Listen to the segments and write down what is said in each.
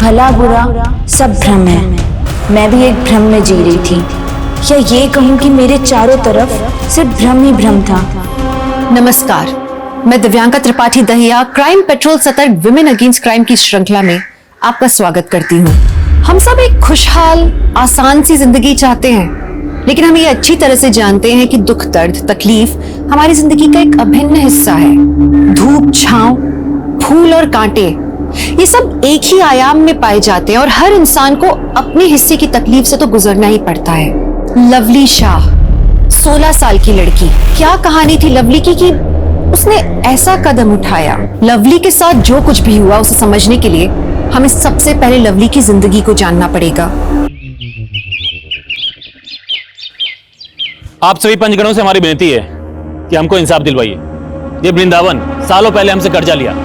भला बुरा सब भ्रम है। मैं भी एक भ्रम में जी रही थी, या ये कहूँ कि मेरे चारों तरफ सिर्फ भ्रम ही भ्रम था। नमस्कार, मैं दिव्यांका त्रिपाठी दहिया क्राइम पेट्रोल सतर्क विमेन अगेंस्ट क्राइम की श्रृंखला में आपका स्वागत करती हूँ। हम सब एक खुशहाल आसान सी जिंदगी चाहते हैं, लेकिन हम ये अच्छी तरह से जानते हैं कि दुख दर्द तकलीफ हमारी जिंदगी का एक अभिन्न हिस्सा है। धूप छांव, फूल और कांटे, ये सब एक ही आयाम में पाए जाते हैं और हर इंसान को अपने हिस्से की तकलीफ से तो गुजरना ही पड़ता है। लवली शाह 16 साल की लड़की, क्या कहानी थी लवली की कि उसने ऐसा कदम उठाया। लवली के साथ जो कुछ भी हुआ उसे समझने के लिए हमें सबसे पहले लवली की जिंदगी को जानना पड़ेगा। आप सभी पंचगणों से हमारी विनती है कि हमको इंसाफ दिलवाइए। ये वृंदावन सालों पहले हमसे कर्जा लिया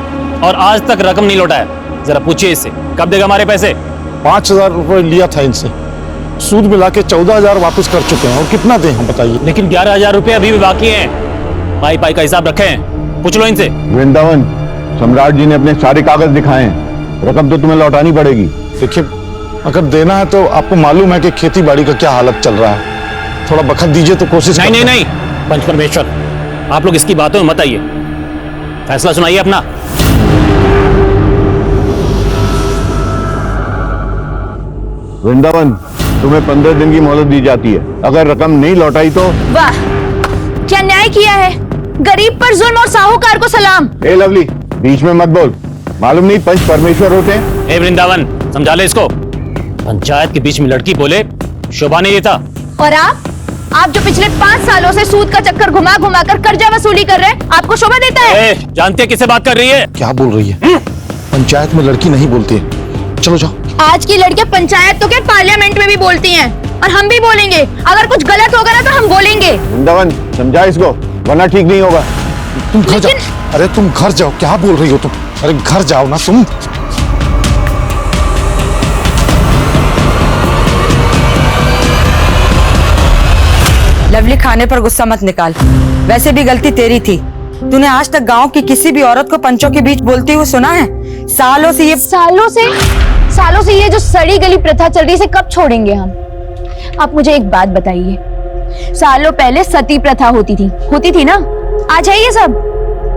और आज तक रकम नहीं लौटाया। जरा पूछिए इससे, कब देगा हमारे पैसे? 5,000 रुपए लिया था इनसे, सूद मिला के 14,000 वापस कर चुके हैं। और कितना दें हम बताइए? लेकिन 11,000 रुपए अभी भी बाकी हैं। पाई पाई का हिसाब रखे हैं, पूछ लो इनसे। वृंदावन, सम्राट जी ने अपने सारे कागज दिखाए हैं, रकम तो तुम्हें लौटानी पड़ेगी। देखिए, अगर देना है तो आपको मालूम है कि खेती बाड़ी का क्या हालत चल रहा है, थोड़ा बखत दीजिए तो कोशिश। नहीं, पंच परमेश्वर, आप लोग इसकी बातों में मत आइए, फैसला सुनाइए अपना। वृंदावन, तुम्हें 15 दिन की मोहलत दी जाती है। अगर रकम नहीं लौटाई तो। वाह, क्या न्याय किया है। गरीब पर जुल्म और साहूकार को सलाम। ए लवली, बीच में मत बोल। मालूम नहीं पंच परमेश्वर होते हैं? ए वृंदावन, समझा ले इसको। पंचायत के बीच में लड़की बोले शोभा नहीं देता। और आप जो पिछले 5 सालों से सूद का चक्कर घुमा घुमा कर कर्जा वसूली कर रहे हैं, आपको शोभा देता है? जानते किससे बात कर रही है? क्या बोल रही है? पंचायत में लड़की नहीं बोलती है। चलो जाओ। आज की लड़कियां पंचायत तो क्या पार्लियामेंट में भी बोलती हैं, और हम भी बोलेंगे। अगर कुछ गलत होगा ना तो हम बोलेंगे। वृंदावन, समझा इसको, वरना ठीक नहीं होगा। तुम घर जाओ। अरे तुम घर जाओ, क्या बोल रही हो तुम? अरे घर जाओ ना तुम। लवली, खाने पर गुस्सा मत निकाल, वैसे भी गलती तेरी थी। तूने आज तक गांव की किसी भी औरत को पंचों के बीच बोलती हुई सुना है? सालों से ये जो सड़ी गली प्रथा चल रही है, इसे कब छोड़ेंगे हम? आप मुझे एक बात बताइए, सालों पहले सती प्रथा होती थी ना? आज है ये सब?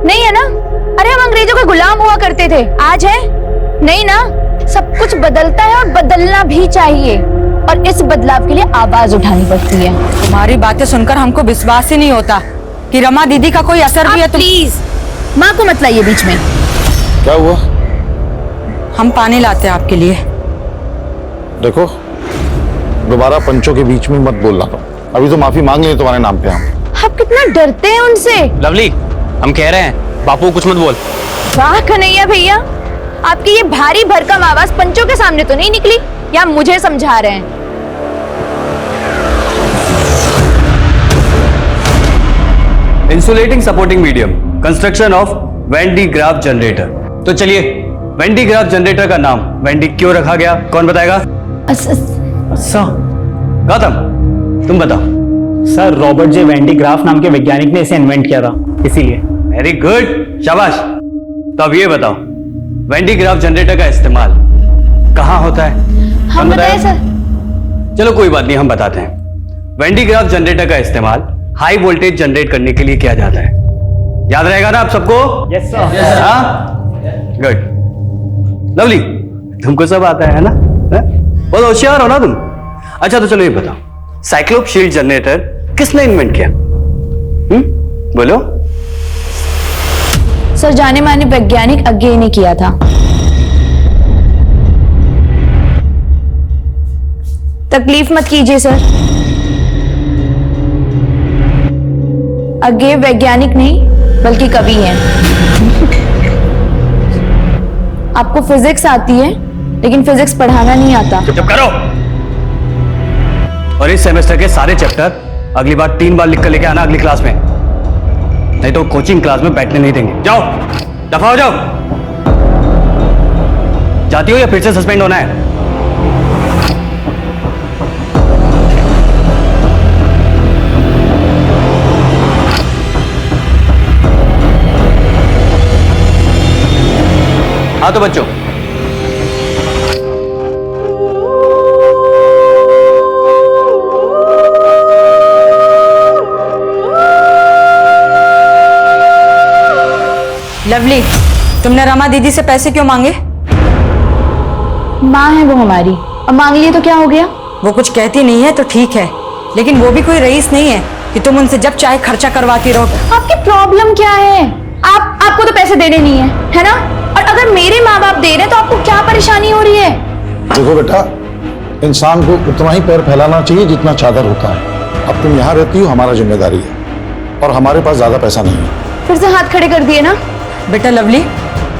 नहीं है ना? अरे हम अंग्रेजों के गुलाम हुआ करते थे, आज है? नहीं ना? सब कुछ बदलता है और बदलना भी चाहिए, और इस बदलाव के लिए आवाज उठानी पड़ती है। तुम्हारी बातें सुनकर हमको विश्वास ही नहीं होता कि रमा दीदी का कोई असर भी है। प्लीज माँ को मत लाइए बीच में। क्या हुआ? हम पानी लाते हैं आपके लिए। देखो, दोबारा पंचों के बीच में मत बोलना। अभी तो माफी मांग लिए तुम्हारे नाम पे हम। आप कितना डरते हैं उनसे। लवली, हम कह रहे हैं बापू कुछ मत बोल। वाह कन्हैया भैया, आपकी ये भारी भरकम आवाज पंचों के सामने तो नहीं निकली, या मुझे समझा रहे हैं? Insulating supporting medium, construction of when D graph generator. तो चलिए, वेन डी ग्राफ जनरेटर का नाम वेन डी क्यों रखा गया, कौन बताएगा? अच्छा, गौतम, तुम बताओ। सर, रॉबर्ट जे वेंडी ग्राफ नाम के वैज्ञानिक ने इसे इन्वेंट किया था, इसीलिए। वेरी गुड, शाबाश। तो अब ये बताओ, वेन डी ग्राफ जनरेटर का इस्तेमाल कहाँ होता है? हम बताएं सर? चलो कोई बात नहीं, हम बताते हैं। वेन डी ग्राफ जनरेटर का इस्तेमाल हाई वोल्टेज जनरेट करने के लिए किया जाता है। याद रहेगा ना आप सबको? Yes sir. हाँ, गुड। लवली, तुमको सब आता है ना? बहुत होशियार हो ना तुम। अच्छा, तो चलो ये बताओ, साइक्लोप शील्ड जनरेटर किसने इन्वेंट किया? बोलो। सर, जाने माने वैज्ञानिक अज्ञे ने किया था। तकलीफ मत कीजिए सर, अज्ञे वैज्ञानिक नहीं बल्कि कवि हैं। आपको फिजिक्स आती है, लेकिन फिजिक्स पढ़ाना नहीं आता। चुप करो। और इस सेमेस्टर के सारे चैप्टर अगली बार 3 बार लिख कर लेके आना अगली क्लास में, नहीं तो कोचिंग क्लास में बैठने नहीं देंगे। जाओ, दफा हो जाओ। जाती हो या फिर से सस्पेंड होना है? हाँ तो बच्चों, लवली, तुमने रमा दीदी से पैसे क्यों मांगे? माँ है वो हमारी, अब मांग लिए तो क्या हो गया? वो कुछ कहती नहीं है तो ठीक है, लेकिन वो भी कोई रईस नहीं है कि तुम उनसे जब चाहे खर्चा करवाती रहो। आपकी प्रॉब्लम क्या है? आपको तो पैसे देने नहीं है ना? और अगर मेरे माँ बाप दे रहे हैं तो आपको क्या परेशानी हो रही है? देखो बेटा, इंसान को उतना ही पैर फैलाना चाहिए जितना चादर होता है। अब तुम यहाँ रहती हो, हमारा जिम्मेदारी है, और हमारे पास ज्यादा पैसा नहीं है। फिर से हाथ खड़े कर दिए ना? बेटा लवली,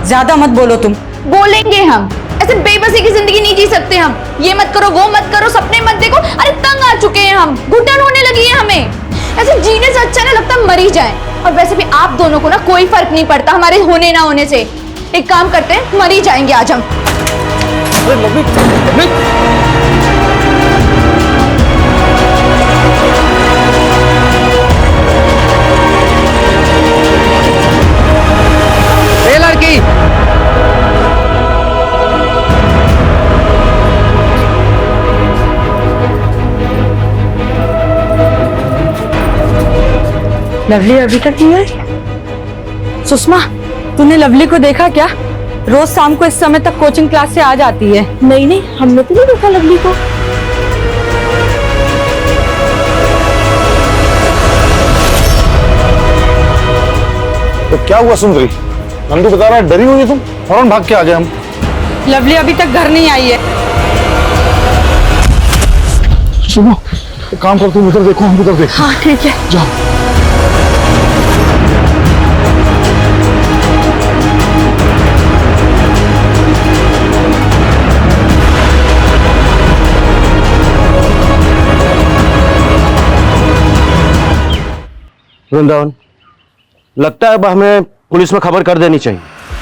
ज्यादा मत बोलो तुम। बोलेंगे हम, ऐसे बेबसी की जिंदगी नहीं जी सकते हम। ये मत करो, वो मत करो, सपने मत देखो। अरे तंग आ चुके हैं हम, घुटन होने लगी है हमें। ऐसे जीने से अच्छा ना लगता मर ही जाए। और वैसे भी आप दोनों को ना कोई फर्क नहीं पड़ता हमारे होने ना होने से। एक काम करते हैं, मर ही जाएंगे आज हम। लड़की, लवली अभी तक नहीं आई? सुषमा, तूने लवली को देखा क्या? रोज शाम को इस समय तक कोचिंग क्लास से आ जाती है। नहीं, हमने तो नहीं देखा लवली को। तो क्या हुआ सुंदरी? नंदू बता रहा है डरी हुई है तुम, फौरन भाग के आ गए हम। लवली अभी तक घर नहीं आई है। सुनो, एक काम कर, तुम उधर देखो, हम उधर देखो। हाँ ठीक है, जाओ। वृंदावन, लगता है अब हमें पुलिस में खबर कर देनी चाहिए।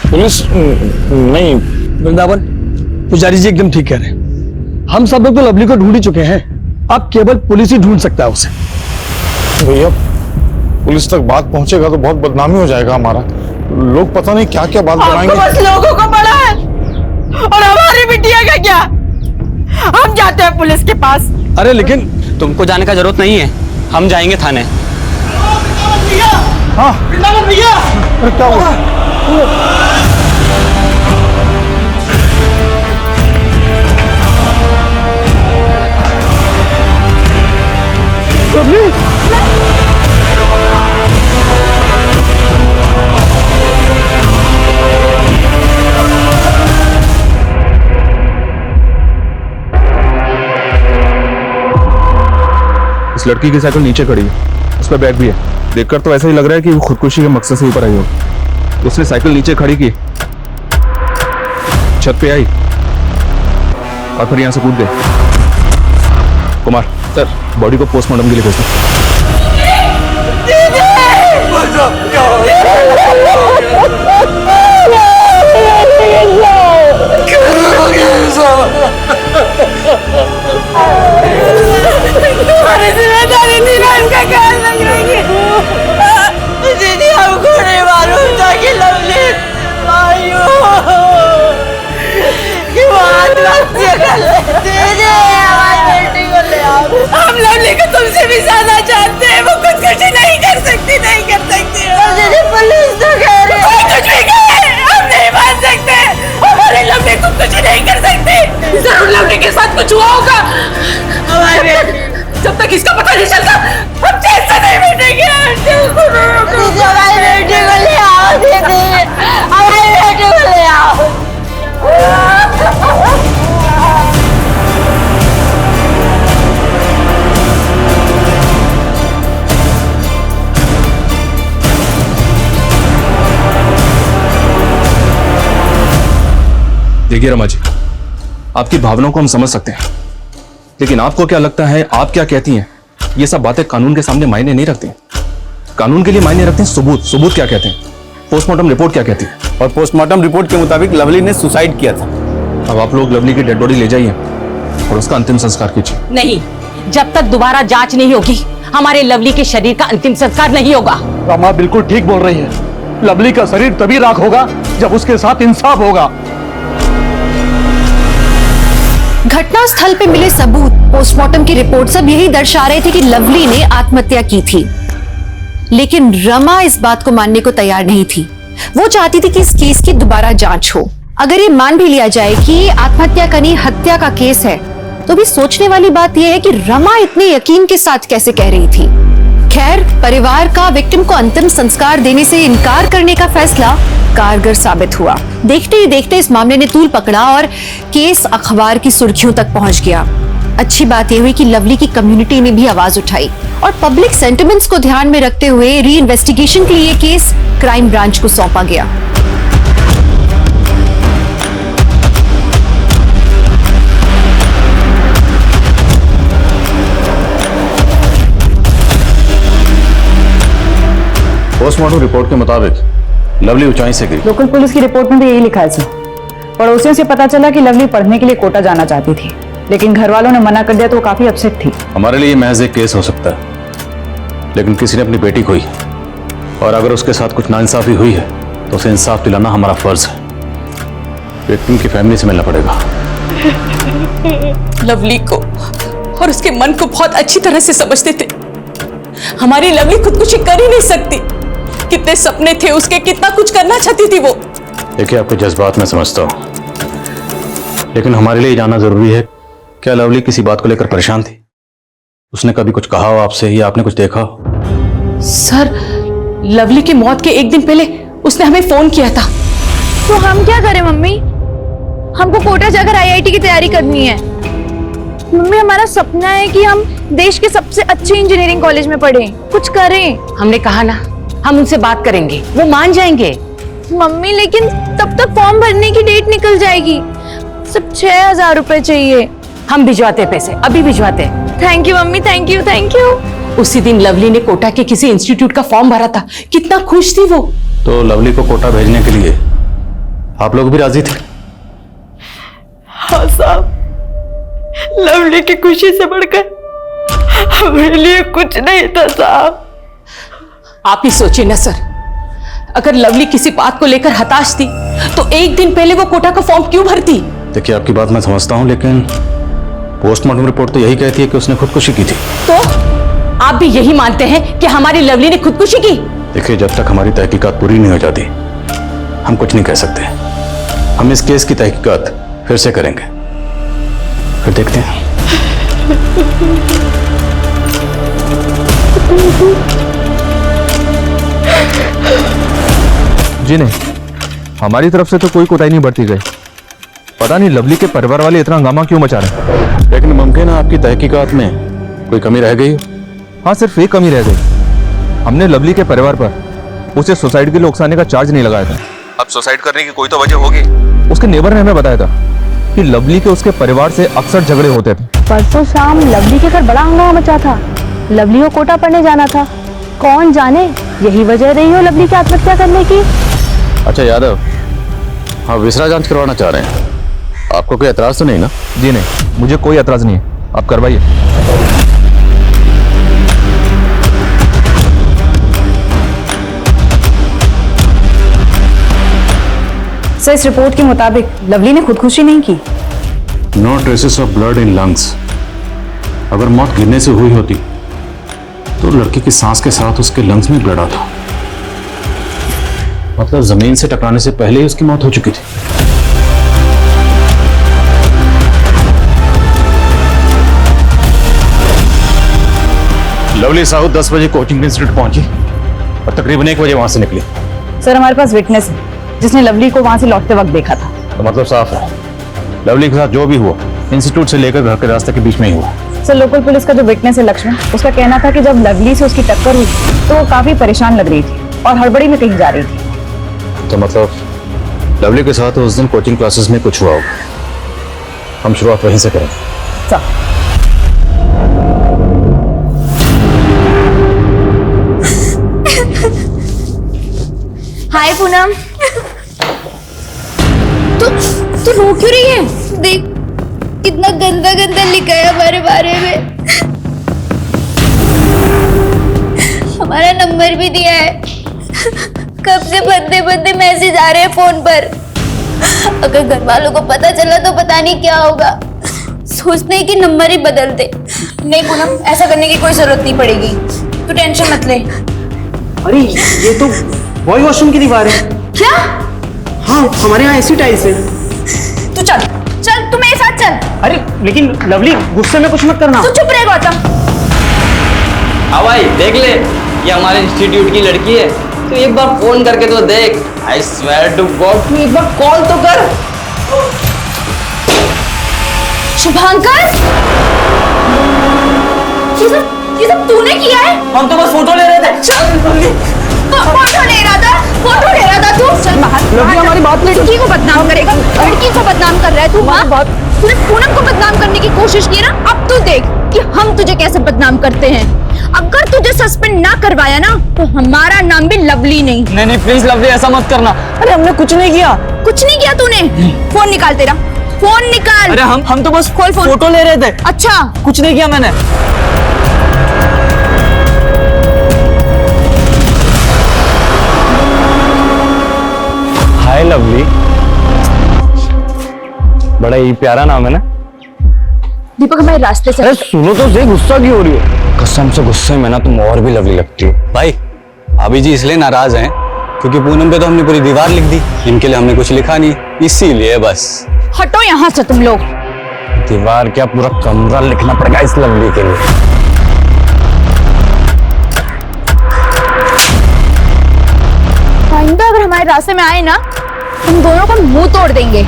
पुलिस नहीं। वृंदावन, पुजारी जी एकदम ठीक कह रहे हैं। हम सब लोग तो लवली को ढूंढ ही चुके हैं, अब केवल पुलिस ही ढूंढ सकता है उसे। भैया, पुलिस तक बात पहुंचेगा तो बहुत बदनामी हो जाएगा हमारा। लोग पता नहीं क्या क्या बात बनाएंगे। बस लोगों को पड़ा है, और हमारी बिटिया का क्या? हम जाते हैं पुलिस के पास। अरे लेकिन तुमको जाने का जरूरत नहीं है, हम जाएंगे थाने। हाँ भैया, अरे क्या हुआ? इस लड़की की साइकिल नीचे खड़ी है, उस पर बैग भी है। देखकर तो ऐसा ही लग रहा है कि वो खुदकुशी के मकसद से ऊपर आई हो। उसने साइकिल नीचे खड़ी की, छत पे आई और फिर यहां से कूद गई। कुमार सर, बॉडी को पोस्टमार्टम के लिए भेज दो। दीदी, हमको नहीं मालूम था कि लवली हम लवली को तुमसे भी ज्यादा जानते हैं। वो खुदकुशी नहीं कर सकती, नहीं कर सकती। पुलिस तो कह रही है कुछ भी कहे, हम नहीं मान सकते। हमारे लवली खुदकुशी नहीं कर सकती। जरूर लवली के साथ कुछ हुआ होगा। जब तक इसका पता नहीं चलता हम चैन से नहीं बैठेंगे। हमारी बेटी को ले आओ दीदी, हमारी बेटी को ले आओ। देखिए रमा जी, आपकी भावनाओं को हम समझ सकते हैं, लेकिन आपको क्या लगता है, आप क्या कहती हैं, ये सब बातें कानून के सामने मायने नहीं रखती। कानून के लिए मायने रखते हैं सबूत। सबूत क्या कहते हैं, पोस्टमार्टम रिपोर्ट क्या कहती है। और पोस्टमार्टम रिपोर्ट के मुताबिक लवली ने सुसाइड किया था। अब आप लोग लवली की डेड बॉडी ले जाइए और उसका अंतिम संस्कार कीजिए। नहीं, जब तक दोबारा जांच नहीं होगी हमारे लवली के शरीर का अंतिम संस्कार नहीं होगा। रमा बिल्कुल ठीक बोल रही है। लवली का शरीर तभी राख होगा जब उसके साथ इंसाफ होगा। घटना स्थल पे मिले सबूत, पोस्टमार्टम की रिपोर्ट सब यही दर्शा रहे थे कि लवली ने आत्महत्या की थी, लेकिन रमा इस बात को मानने को तैयार नहीं थी। वो चाहती थी कि इस केस की दोबारा जांच हो। अगर ये मान भी लिया जाए कि ये आत्महत्या का नहीं हत्या का केस है, तो भी सोचने वाली बात यह है कि रमा इतने यकीन के साथ कैसे कह रही थी। खैर, परिवार का विक्टिम को अंतिम संस्कार देने से इनकार करने का फैसला कारगर साबित हुआ। देखते ही देखते इस मामले ने तूल पकड़ा और केस अखबार की सुर्खियों तक पहुंच गया। अच्छी बात यह हुई कि लवली की कम्युनिटी ने भी आवाज उठाई और पब्लिक सेंटिमेंट्स को ध्यान में रखते हुए री इन्वेस्टिगेशन के लिए केस क्राइम ब्रांच को सौंपा गया। पोस्टमार्टम रिपोर्ट के मुताबिक लवली ऊंचाई से गिरी। लोकल पुलिस की रिपोर्ट में भी यही लिखा है सर। पड़ोसियों से पता चला कि लवली पढ़ने के लिए कोटा जाना चाहती थी, लेकिन घर वालों ने मना कर दिया तो वो काफी अपसेट थी। हमारे लिए महज एक केस हो सकता है, लेकिन किसी ने अपनी बेटी खोई, और अगर उसके साथ कुछ नाइंसाफी हुई है तो उसे इंसाफ दिलाना हमारा फर्ज है। विक्टिम की फैमिली से मिलना पड़ेगा। लवली को और उसके मन को बहुत अच्छी तरह से समझते थे। हमारी लवली खुदकुशी कर ही नहीं सकती। कितने सपने थे उसके, कितना कुछ करना चाहती थी वो। देखिए, आपके जज्बात में समझता हूँ, लेकिन हमारे लिए जानना जरूरी है, क्या लवली किसी बात को लेकर परेशान थी? उसने कभी कुछ कहा हो आपसे या आपने कुछ देखा हो? सर, लवली की मौत के एक दिन पहले उसने हमें फोन किया था। तो हम क्या करें मम्मी? हमको कोटा जाकर आईआईटी की तैयारी करनी है। मम्मी, हमारा सपना है कि हम देश के सबसे अच्छे इंजीनियरिंग कॉलेज में पढ़ें, कुछ करें। हमने कहा ना, हम उनसे बात करेंगे, वो मान जाएंगे। मम्मी, लेकिन तब तक फॉर्म भरने की डेट निकल जाएगी। सिर्फ 6,000 रुपए चाहिए। हम भिजवाते पैसे, अभी भिजवाते। Thank you mummy, thank you thank you. उसी दिन लवली ने कोटा के किसी इंस्टीट्यूट का फॉर्म भरा था, कितना खुश थी वो। तो लवली को कोटा भेजने के लिए आप लोग भी राजी थे? हाँ साहब, लवली की खुशी से बढ़कर हमारे लिए कुछ नहीं था साहब। आप ही सोचिए ना सर, अगर लवली किसी बात को लेकर हताश थी तो एक दिन पहले वो कोटा का फॉर्म क्यों भरती? देखिए, आपकी बात मैं समझता हूँ, लेकिन पोस्टमार्टम रिपोर्ट तो यही कहती है कि उसने खुदकुशी की थी। तो आप भी यही मानते हैं कि हमारी लवली ने खुदकुशी की? देखिए, जब तक हमारी तहकीकात पूरी नहीं हो जाती हम कुछ नहीं कह सकते। हम इस केस की तहकीकात फिर से करेंगे, फिर देखते हैं। जी नहीं, हमारी तरफ से तो कोई कोताही नहीं बरती गई। पता नहीं लवली के परिवार वाले इतना हंगामा क्यों मचा रहे हैं। लेकिन मुमकिन है आपकी तहकीकात में कोई कमी रह गई हो। हाँ, सिर्फ एक कमी रह गई। हमने लवली के परिवार पर उसे सुसाइड के लिए उकसाने का चार्ज नहीं लगाया था। अब सुसाइड करने की कोई तो वजह होगी। उसके नेबर ने हमें बताया था कि लवली के उसके परिवार से अक्सर झगड़े होते थे। परसों शाम लवली के घर बड़ा हंगामा मचा था। लवली को कोटा पढ़ने जाना था। कौन जाने यही वजह रही हो लवली की आत्महत्या करने की। अच्छा यादव, हाँ, विसरा जांच करवाना चाह रहे हैं, आपको कोई एतराज तो नहीं ना? जी नहीं, मुझे कोई एतराज नहीं है, आप करवाइए। सर, इस रिपोर्ट के मुताबिक लवली ने खुदकुशी नहीं की। No traces of blood in lungs. अगर मौत गिरने से हुई होती तो लड़की की सांस के साथ उसके लंग्स में ब्लड आता, मतलब जमीन से टकराने से पहले ही उसकी मौत हो चुकी थी। लवली साहू 10 बजे कोचिंग इंस्टीट्यूट पहुंची और तकरीबन 1 बजे वहां से निकली। सर, हमारे पास विटनेस है जिसने लवली को वहां से लौटते वक्त देखा था। तो मतलब साफ है, लवली के साथ जो भी हुआ इंस्टीट्यूट से लेकर घर के रास्ते के बीच में ही हुआ। सर, लोकल पुलिस का जो विटनेस है लक्ष्मण, उसका कहना था कि जब लवली से उसकी टक्कर हुई तो वो काफी परेशान लग रही थी और हड़बड़ी में कहीं जा रही थी। तो मतलब लवली के साथ उस दिन कोचिंग क्लासेस में कुछ हुआ होगा। हम शुरुआत वहीं से करें। सर, हाय पूनम। तू रो क्यों रही है? देख कितना गंदा गंदा लिखा है हमारे बारे में। हमारा नंबर भी दिया है। कब से बंदे बंदे मैसेज आ रहे हैं फोन पर। अगर घर वालों को पता चला तो पता नहीं क्या होगा। सोचते हैं कि नंबर ही बदल दे। नहीं पूनम, ऐसा करने की कोई जरूरत नहीं पड़ेगी, तू टेंशन मत ले। अरे ये तो बॉय वॉशरूम की दीवार है। क्या? हाँ, हमारे यहाँ ऐसी टाइल्स है। तू चल चल, तू मेरे साथ चल। अरे लेकिन लवली, गुस्से में कुछ मत करना। तू चुप रहे गौतम। हाँ भाई देख ले, ये हमारे इंस्टीट्यूट की लड़की है, तो एक बार फोन करके तो देख। आई स्वेयर टू गॉड, तू एक बार कॉल तो कर। शुभांकर, ये सब तूने किया है? हम तो बस फोटो ले रहे थे। चल फोटो ले रहा था तू। चल बाहर। लवली हमारी बात नहीं। लड़की को बदनाम करेगा, लड़की को बदनाम कर रहा है तू। हाँ, तूने पूनम को बदनाम करने की कोशिश की ना, अब तू देख कि हम तुझे कैसे बदनाम करते हैं। अगर तुझे सस्पेंड ना करवाया ना, तो हमारा नाम भी लवली नहीं। नहीं प्लीज लवली, ऐसा मत करना। अरे हमने कुछ नहीं किया। कुछ नहीं किया तूने? फोन निकाल तेरा, फोन निकाल। अरे हम तो बस खोल फोन। फोटो ले रहे थे। अच्छा, कुछ नहीं किया मैंने। हाय लवली, बड़ा ही प्यारा नाम है ना। दीपक हमारे रास्ते से। अरे सुनो तो सही, गुस्सा क्यों हो रही हो? कसम से गुस्से में ना तुम और भी लवली लगती हो। भाई भाभी जी इसलिए नाराज हैं क्योंकि पूनम पे तो हमने पूरी दीवार लिख दी, इनके लिए हमने कुछ लिखा नहीं, इसीलिए बस। हटो यहाँ से तुम लोग। दीवार क्या, पूरा कमरा लिखना पड़ेगा इस लवली के लिए। आइंदा अगर हमारे रास्ते में आए ना, तुम दोनों का मुंह तोड़ देंगे।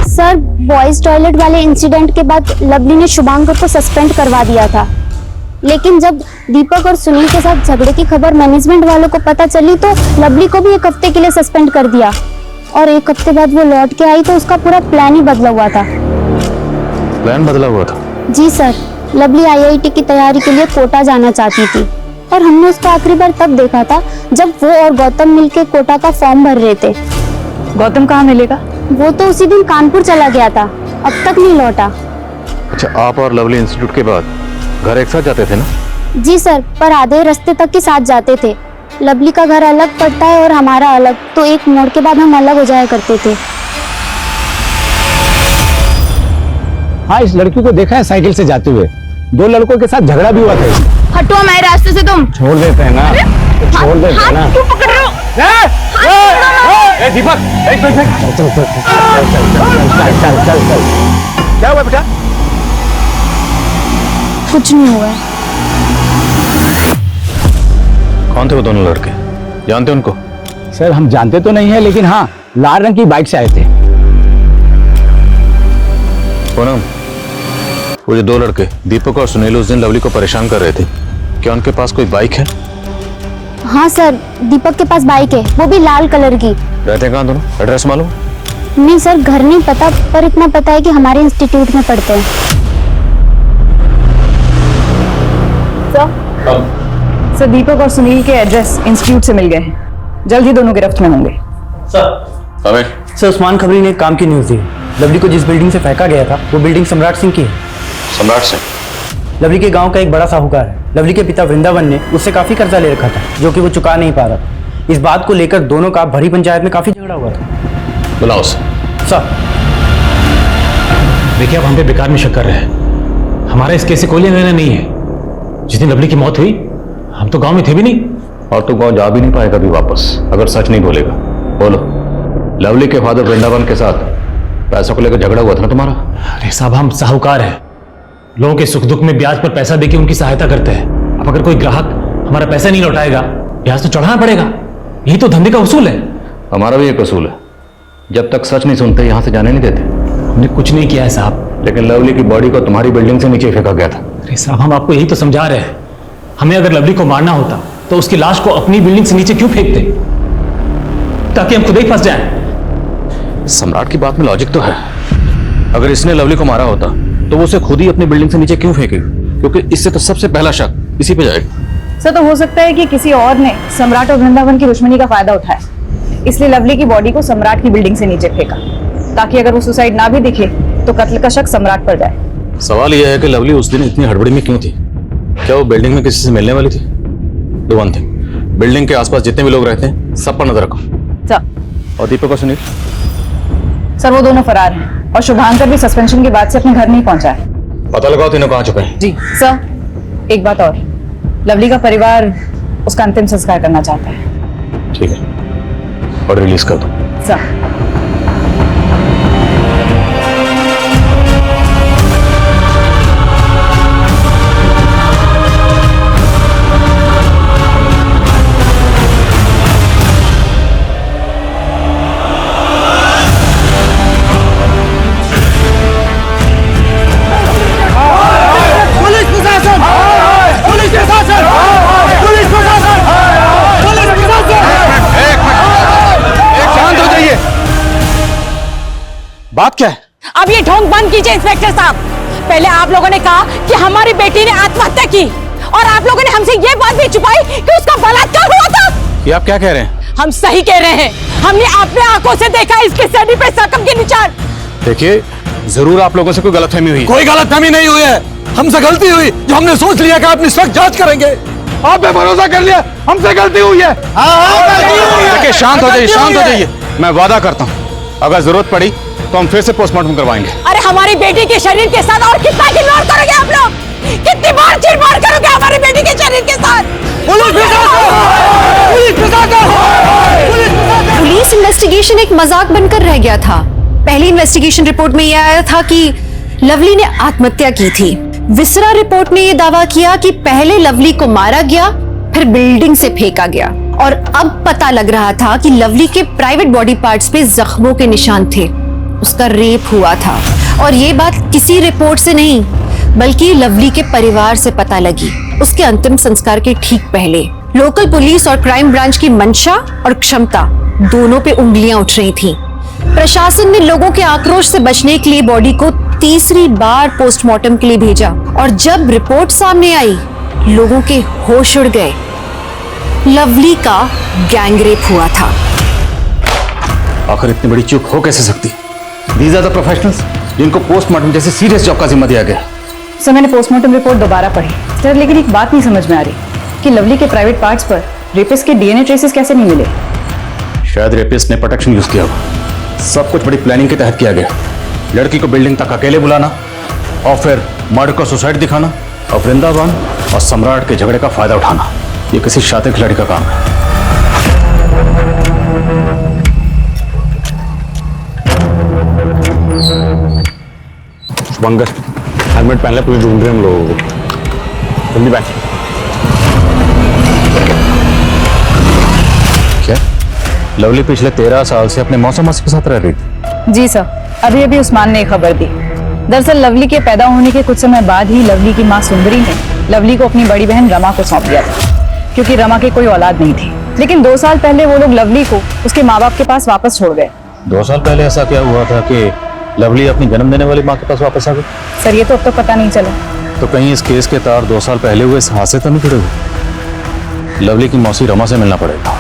सर, बॉयज टॉयलेट वाले इंसिडेंट के बाद लवली ने शुभांकर को सस्पेंड करवा दिया था, लेकिन जब दीपक और सुनील के साथ झगड़े की खबर मैनेजमेंट वालों को पता चली तो लवली को भी 1 हफ्ते के लिए सस्पेंड कर दिया। और 1 हफ्ते बाद वो लौट के आई तो उसका पूरा प्लान ही बदला हुआ था। प्लान बदला हुआ था? जी सर, लवली IIT की तैयारी के लिए कोटा जाना चाहती थी और हमने उसको आखिरी बार तब देखा था जब वो और गौतम मिलके कोटा का फॉर्म भर रहे थे। गौतम कहाँ मिलेगा? वो तो उसी दिन कानपुर चला गया था, अब तक नहीं लौटा। अच्छा, आप और लवली इंस्टीट्यूट के बाद घर एक साथ जाते थे ना? जी सर, पर आधे रास्ते तक के साथ जाते थे। लवली का घर अलग पड़ता है और हमारा अलग, तो एक मोड़ के बाद हम अलग हो जाया करते थे। हाँ, इस लड़की को देखा है साइकिल से जाते हुए, 2 लड़कों के साथ झगड़ा भी हुआ था इसमें। हटो हमारे रास्ते से तुम। छोड़ देते हैं ना, छोड़ देते हैं ना। क्यों पकड़ रहे हो? दीपक, चल। क्या हुआ बेटा? कुछ नहीं हुआ। कौन थे वो दोनों लड़के? जानते उनको? सर हम जानते तो नहीं है, लेकिन हाँ, लाल रंग की बाइक से आए थे। पूनम, वो जो 2 लड़के दीपक और सुनील उस दिन लवली को परेशान कर रहे थे, क्या उनके पास कोई बाइक है? हाँ सर, दीपक के पास बाइक है, वो भी लाल कलर की। रहते हैं कहाँ दोनों? एड्रेस मालूम? नहीं सर, घर नहीं पता, पर इतना पता है कि हमारे इंस्टीट्यूट में पढ़ते हैं। सर, दीपक और सुनील के एड्रेस इंस्टीट्यूट से मिल गए हैं, जल्द ही दोनों गिरफ्त में होंगे। सर उस्मान खबरी ने एक काम की न्यूज़ दी। लवली को जिस बिल्डिंग से फेंका गया था वो बिल्डिंग सम्राट सिंह की है। सम्राट सिंह? लवली के गांव का एक बड़ा साहूकार है। लवली के पिता वृंदावन ने उससे काफी कर्जा ले रखा था, जो कि वो चुका नहीं पा रहा था। इस बात को लेकर दोनों का भरी पंचायत में काफी झगड़ा हुआ था। बुलाओ सर। देखिए, आप हम पे बेकार में शक कर रहे हैं, हमारा इस केस से कोई लेना नहीं है। जिस दिन लवली की मौत हुई हम तो गांव में थे भी नहीं। और तो गांव जा भी नहीं पाएगा भी वापस, अगर सच नहीं बोलेगा। बोलो, लवली के फादर वृंदावन के साथ पैसों को लेकर झगड़ा हुआ था ना तुम्हारा? अरे साहब, हम साहूकार हैं, लोगों के सुख दुख में ब्याज पर पैसा देके उनकी सहायता करते हैं। अब अगर कोई ग्राहक हमारा पैसा नहीं लौटाएगा, ब्याज तो चढ़ाना पड़ेगा, यही तो धंधे का उसूल है। हमारा भी एक उसूल है, जब तक सच नहीं सुनते यहाँ से जाने नहीं देते। हमने कुछ नहीं किया है साहब। लेकिन लवली की बॉडी को तुम्हारी बिल्डिंग से नीचे फेंका गया था। अरे साहब, हम आपको यही तो समझा रहे हैं, हमें अगर लवली को मारना होता तो उसकी लाश को अपनी बिल्डिंग से नीचे क्यों फेंकते, ताकि हम खुद ही फंस जाएं। सम्राट की बात में लॉजिक तो है। अगर इसने लवली को मारा होता तो वो उसे खुद ही अपनी बिल्डिंग से नीचे क्यों फेंकेगी? क्योंकि इससे तो सबसे पहला शक इसी पे जाएगा। सर, तो हो सकता है कि किसी और ने सम्राट और वृंदावन की दुश्मनी का फायदा उठाया, इसलिए लवली की बॉडी को सम्राट की बिल्डिंग से नीचे फेंका, ताकि अगर वो सुसाइड ना भी दिखे तो कत्ल का शक सम्राट पर जाए। सवाल यह है कि लवली उस दिन इतनी हड़बड़ी में क्यों थी? क्या वो बिल्डिंग में किसी से मिलने वाली थी? डू वन थिंग, बिल्डिंग के आसपास जितने भी लोग रहते हैं सब पर नजर रखो। सर। और दीपक और सुनील? सर, वो दोनों फरार हैं और शुभांकर भी सस्पेंशन के बाद से अपने घर नहीं पहुंचा है। पता लगाओ तीनों कहाँ छुपे हैं। जी सर। एक बात और, लवली का परिवार उसका अंतिम संस्कार करना चाहता है। ठीक है, और रिलीज कर दो। सर, बात क्या है? अब ये ढोंग बंद कीजिए इंस्पेक्टर साहब। पहले आप लोगों ने कहा कि हमारी बेटी ने आत्महत्या की, और आप लोगों ने हमसे ये बात भी छुपाई कि उसका बलात्कार हुआ था। ये आप क्या कह रहे हैं? हम सही कह रहे हैं, हमने अपने आंखों से देखा इसके शरीर पे जख्म के निशान। देखिए, जरूर आप लोगों से कोई गलतफहमी हुई है। कोई गलतफहमी नहीं हुई है, हमसे गलती हुई जो हमने सोच लिया कि आप इस वक्त जांच करेंगे। आप पे भरोसा कर लिया, हमसे गलती हुई है। देखिए, शांत हो जाइए, शांत हो जाइए। मैं वादा करता हूँ, अगर जरूरत पड़ी तो हम फिर से पोस्टमार्टम करवाएंगे। अरे हमारी बेटी के शरीर के साथ और कितना खिलवाड़ करोगे आप लोग? कितनी बार चिरबाड़ करोगे हमारी बेटी के शरीर के साथ? पुलिस इन्वेस्टिगेशन एक मजाक बनकर रह गया था। पहली इन्वेस्टिगेशन रिपोर्ट में यह आया था कि लवली ने आत्महत्या की थी। विसरा रिपोर्ट ने यह दावा किया कि पहले लवली को मारा गया, फिर बिल्डिंग से फेंका गया, और अब पता लग रहा था कि लवली के प्राइवेट बॉडी पार्ट्स पे जख्मों के निशान थे। उसका रेप हुआ था, और ये बात किसी रिपोर्ट से नहीं बल्कि लवली के परिवार से पता लगी उसके अंतिम संस्कार के ठीक पहले। लोकल पुलिस और क्राइम ब्रांच की मंशा और क्षमता दोनों पे उंगलियां उठ रही थीं। प्रशासन ने लोगों के आक्रोश से बचने के लिए बॉडी को तीसरी बार पोस्टमार्टम के लिए भेजा, और जब रिपोर्ट सामने आई लोगों के होश उड़ गए। लवली का गैंगरेप हुआ था। आखिर इतनी बड़ी चूक हो कैसे सकती? These are the professionals जिनको पोस्टमार्टम जैसे सीरियस जॉब का जिम्मा दिया गया। सर, मैंने पोस्टमार्टम रिपोर्ट दोबारा पढ़ी सर, लेकिन एक बात नहीं समझ में आ रही कि लवली के प्राइवेट पार्ट्स पर रेपिस्ट के डीएनए ट्रेसेस कैसे नहीं मिले। शायद रेपिस्ट ने प्रोटेक्शन यूज किया होगा। सब कुछ बड़ी प्लानिंग के तहत किया गया। लड़की को बिल्डिंग तक अकेले बुलाना, और फिर मर्डर को सुसाइड दिखाना, और वृंदावन और सम्राट के झगड़े का फायदा उठाना। ये किसी शातिर खिलाड़ी का काम है। शुभंकर, हेलमेट पहन ले, पुलिस ढूंढ रही है हम लोगों को। जल्दी बैठ। क्या लवली पिछले 13 साल से अपने मौसा मासी के साथ रह रही थी? जी सर, अभी अभी उस्मान ने खबर दी। दरअसल लवली के पैदा होने के कुछ समय बाद ही लवली की मां सुंदरी ने लवली को अपनी बड़ी बहन रमा को सौंप दिया था, क्योंकि रमा की कोई औलाद नहीं थी। लेकिन 2 साल पहले वो लोग लवली को उसके माँ बाप के पास वापस छोड़ गए। 2 साल पहले ऐसा क्या हुआ था कि लवली अपनी जन्म देने वाली माँ के पास वापस आ गई? सर, ये तो अब तक पता नहीं चला। तो कहीं इस केस के तार 2 साल पहले हुए इस हादसे तो नहीं जुड़े हुए? लवली की मौसी रमा से मिलना पड़ेगा।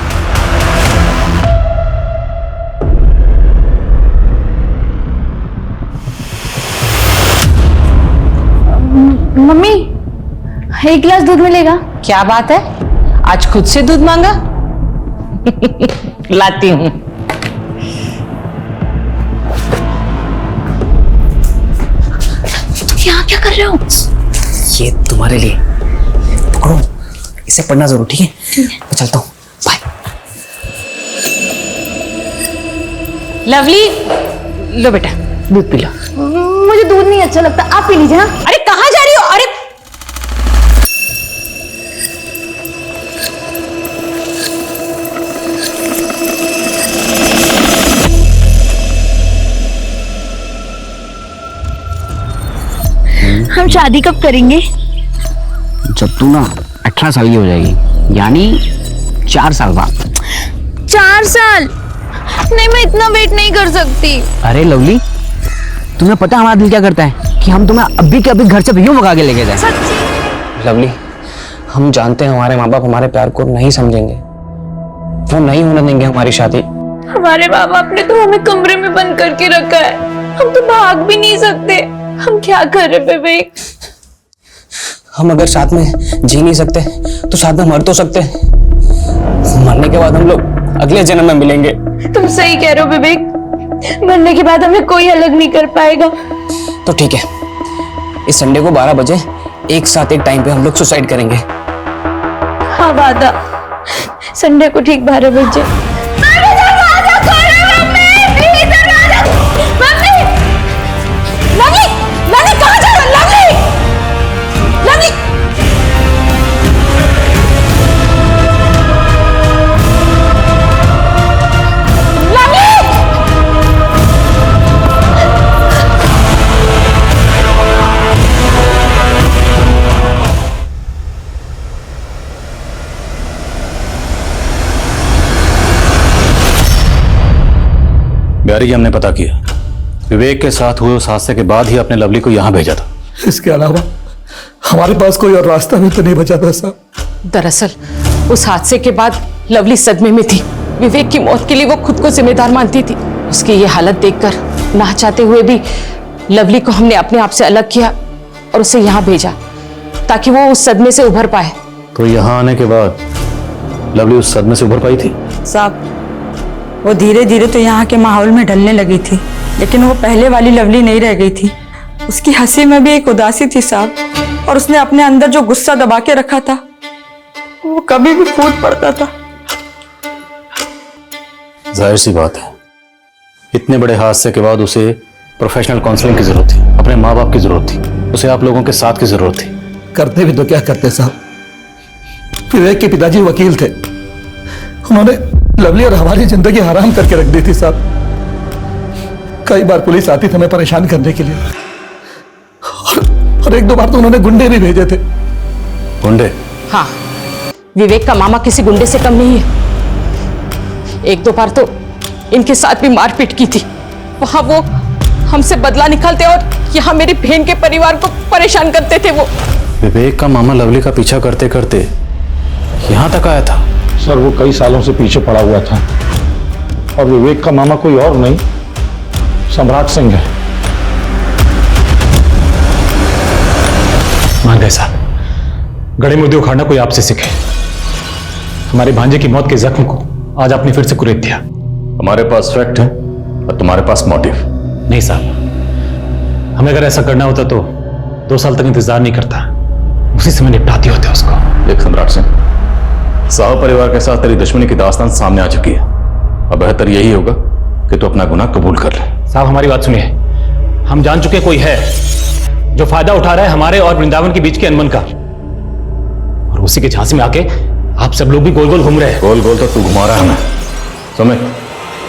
मम्मी, 1 गिलास दूध मिलेगा? क्या बात है, आज खुद से दूध मांगा? लाती हूँ। यहाँ क्या कर रहे हो? ये तुम्हारे लिए, पकड़ो, इसे पढ़ना जरूर, ठीक है? मैं चलता हूँ, बाय। लवली, लो बेटा दूध पी लो। मुझे दूध नहीं अच्छा लगता, आप पी लीजिए। हाँ? अरे कहाँ जा रही हो? अरे हम शादी कब करेंगे? जब तू ना 18 साल की हो जाएगी, यानी 4 साल बाद। 4 साल? नहीं, मैं इतना वेट नहीं कर सकती। अरे लवली, तुम्हें पता है हमारा दिल क्या करता है कि हम तुम्हें अभी के अभी घर से यूं भगा के लेके जाए। लवली, हम जानते हैं हमारे माँ बाप हमारे प्यार को नहीं समझेंगे, वो नहीं होने देंगे हमारी शादी। हमारे माँ बाप ने तो हमें कमरे में बंद करके रखा है, हम तो भाग भी नहीं सकते। हम क्या कर रहे बेबे? हम अगर साथ में जी नहीं सकते तो साथ में मर तो सकते, मरने के बाद हम लोग अगले जन्म में मिलेंगे। तुम सही कह रहे हो विवेक, मरने के बाद हमें कोई अलग नहीं कर पाएगा। तो ठीक है, इस संडे को 12 बजे एक साथ एक टाइम पे हम लोग सुसाइड करेंगे। हाँ वादा, संडे को ठीक 12 बजे। बिहारी जी, हमने पता किया, विवेक के साथ हुए उस हादसे के बाद ही आपने लवली को यहां भेजा था। इसके अलावा हमारे पास कोई और रास्ता भी तो नहीं बचा था साहब। दरअसल उस हादसे के बाद लवली सदमे में थी। विवेक की मौत के लिए वो खुद को जिम्मेदार मानती थी। उसकी ये हालत देखकर ना चाहते हुए भी लवली को हमने अपने आप से अलग किया और उसे यहाँ भेजा ताकि वो उस सदमे से उभर पाए। तो यहाँ आने के बाद लवली उस सदमे से उभर पाई थी? साहब, वो धीरे धीरे तो यहाँ के माहौल में ढलने लगी थी, लेकिन वो पहले वाली लवली नहीं रह गई थी। उसकी हंसी में भी एक उदासी थी साहब, और उसने अपने अंदर जो गुस्सा दबा के रखा था वो कभी भी फूट पड़ता था। जाहिर सी बात है, इतने बड़े हादसे के बाद उसे प्रोफेशनल काउंसलिंग की जरूरत थी, अपने माँ बाप की जरूरत थी, उसे आप लोगों के साथ की जरूरत थी। करते भी तो क्या करते साहब, विवेक के पिताजी वकील थे, उन्होंने लवली और हमारी जिंदगी हराम करके रख दी थी साहब। कई बार पुलिस आती थी हमें परेशान करने के लिए, और एक दो बार तो उन्होंने गुंडे भी भेजे थे। गुंडे? हाँ, विवेक का मामा किसी गुंडे से कम नहीं है। एक दो बार तो इनके साथ भी मारपीट की थी। वहां वो हमसे बदला निकालते और यहाँ मेरी बहन के परिवार को परेशान करते थे। वो विवेक का मामा लवली का पीछा करते करते यहाँ तक आया था? सर, वो कई सालों से पीछे पड़ा हुआ था, और विवेक का मामा कोई और नहीं, सम्राट सिंह है। मान गए साहब, गड़े मुर्दे उखाड़ना कोई आपसे सीखे। हमारे भांजे की मौत के जख्म को आज आपने फिर से कुरेद दिया। हमारे पास फैक्ट है और तुम्हारे पास मोटिव। नहीं साहब, हमें अगर ऐसा करना होता तो 2 साल तक इंतजार नहीं करता, उसी समय निपटाती होते उसको। देख सम्राट सिंह, साहब परिवार के साथ तेरी दुश्मनी की दास्तान सामने आ चुकी है। अब बेहतर यही होगा कि तू अपना गुनाह कबूल कर ले। साहब हमारी बात सुनिए, हम जान चुके कोई है जो फायदा उठा रहा है हमारे और वृंदावन के बीच के अनबन का, और उसी के झांसे में आके आप सब लोग भी गोल गोल घूम रहे हैं। गोल गोल तो तू घुमा रहा है हमें। समय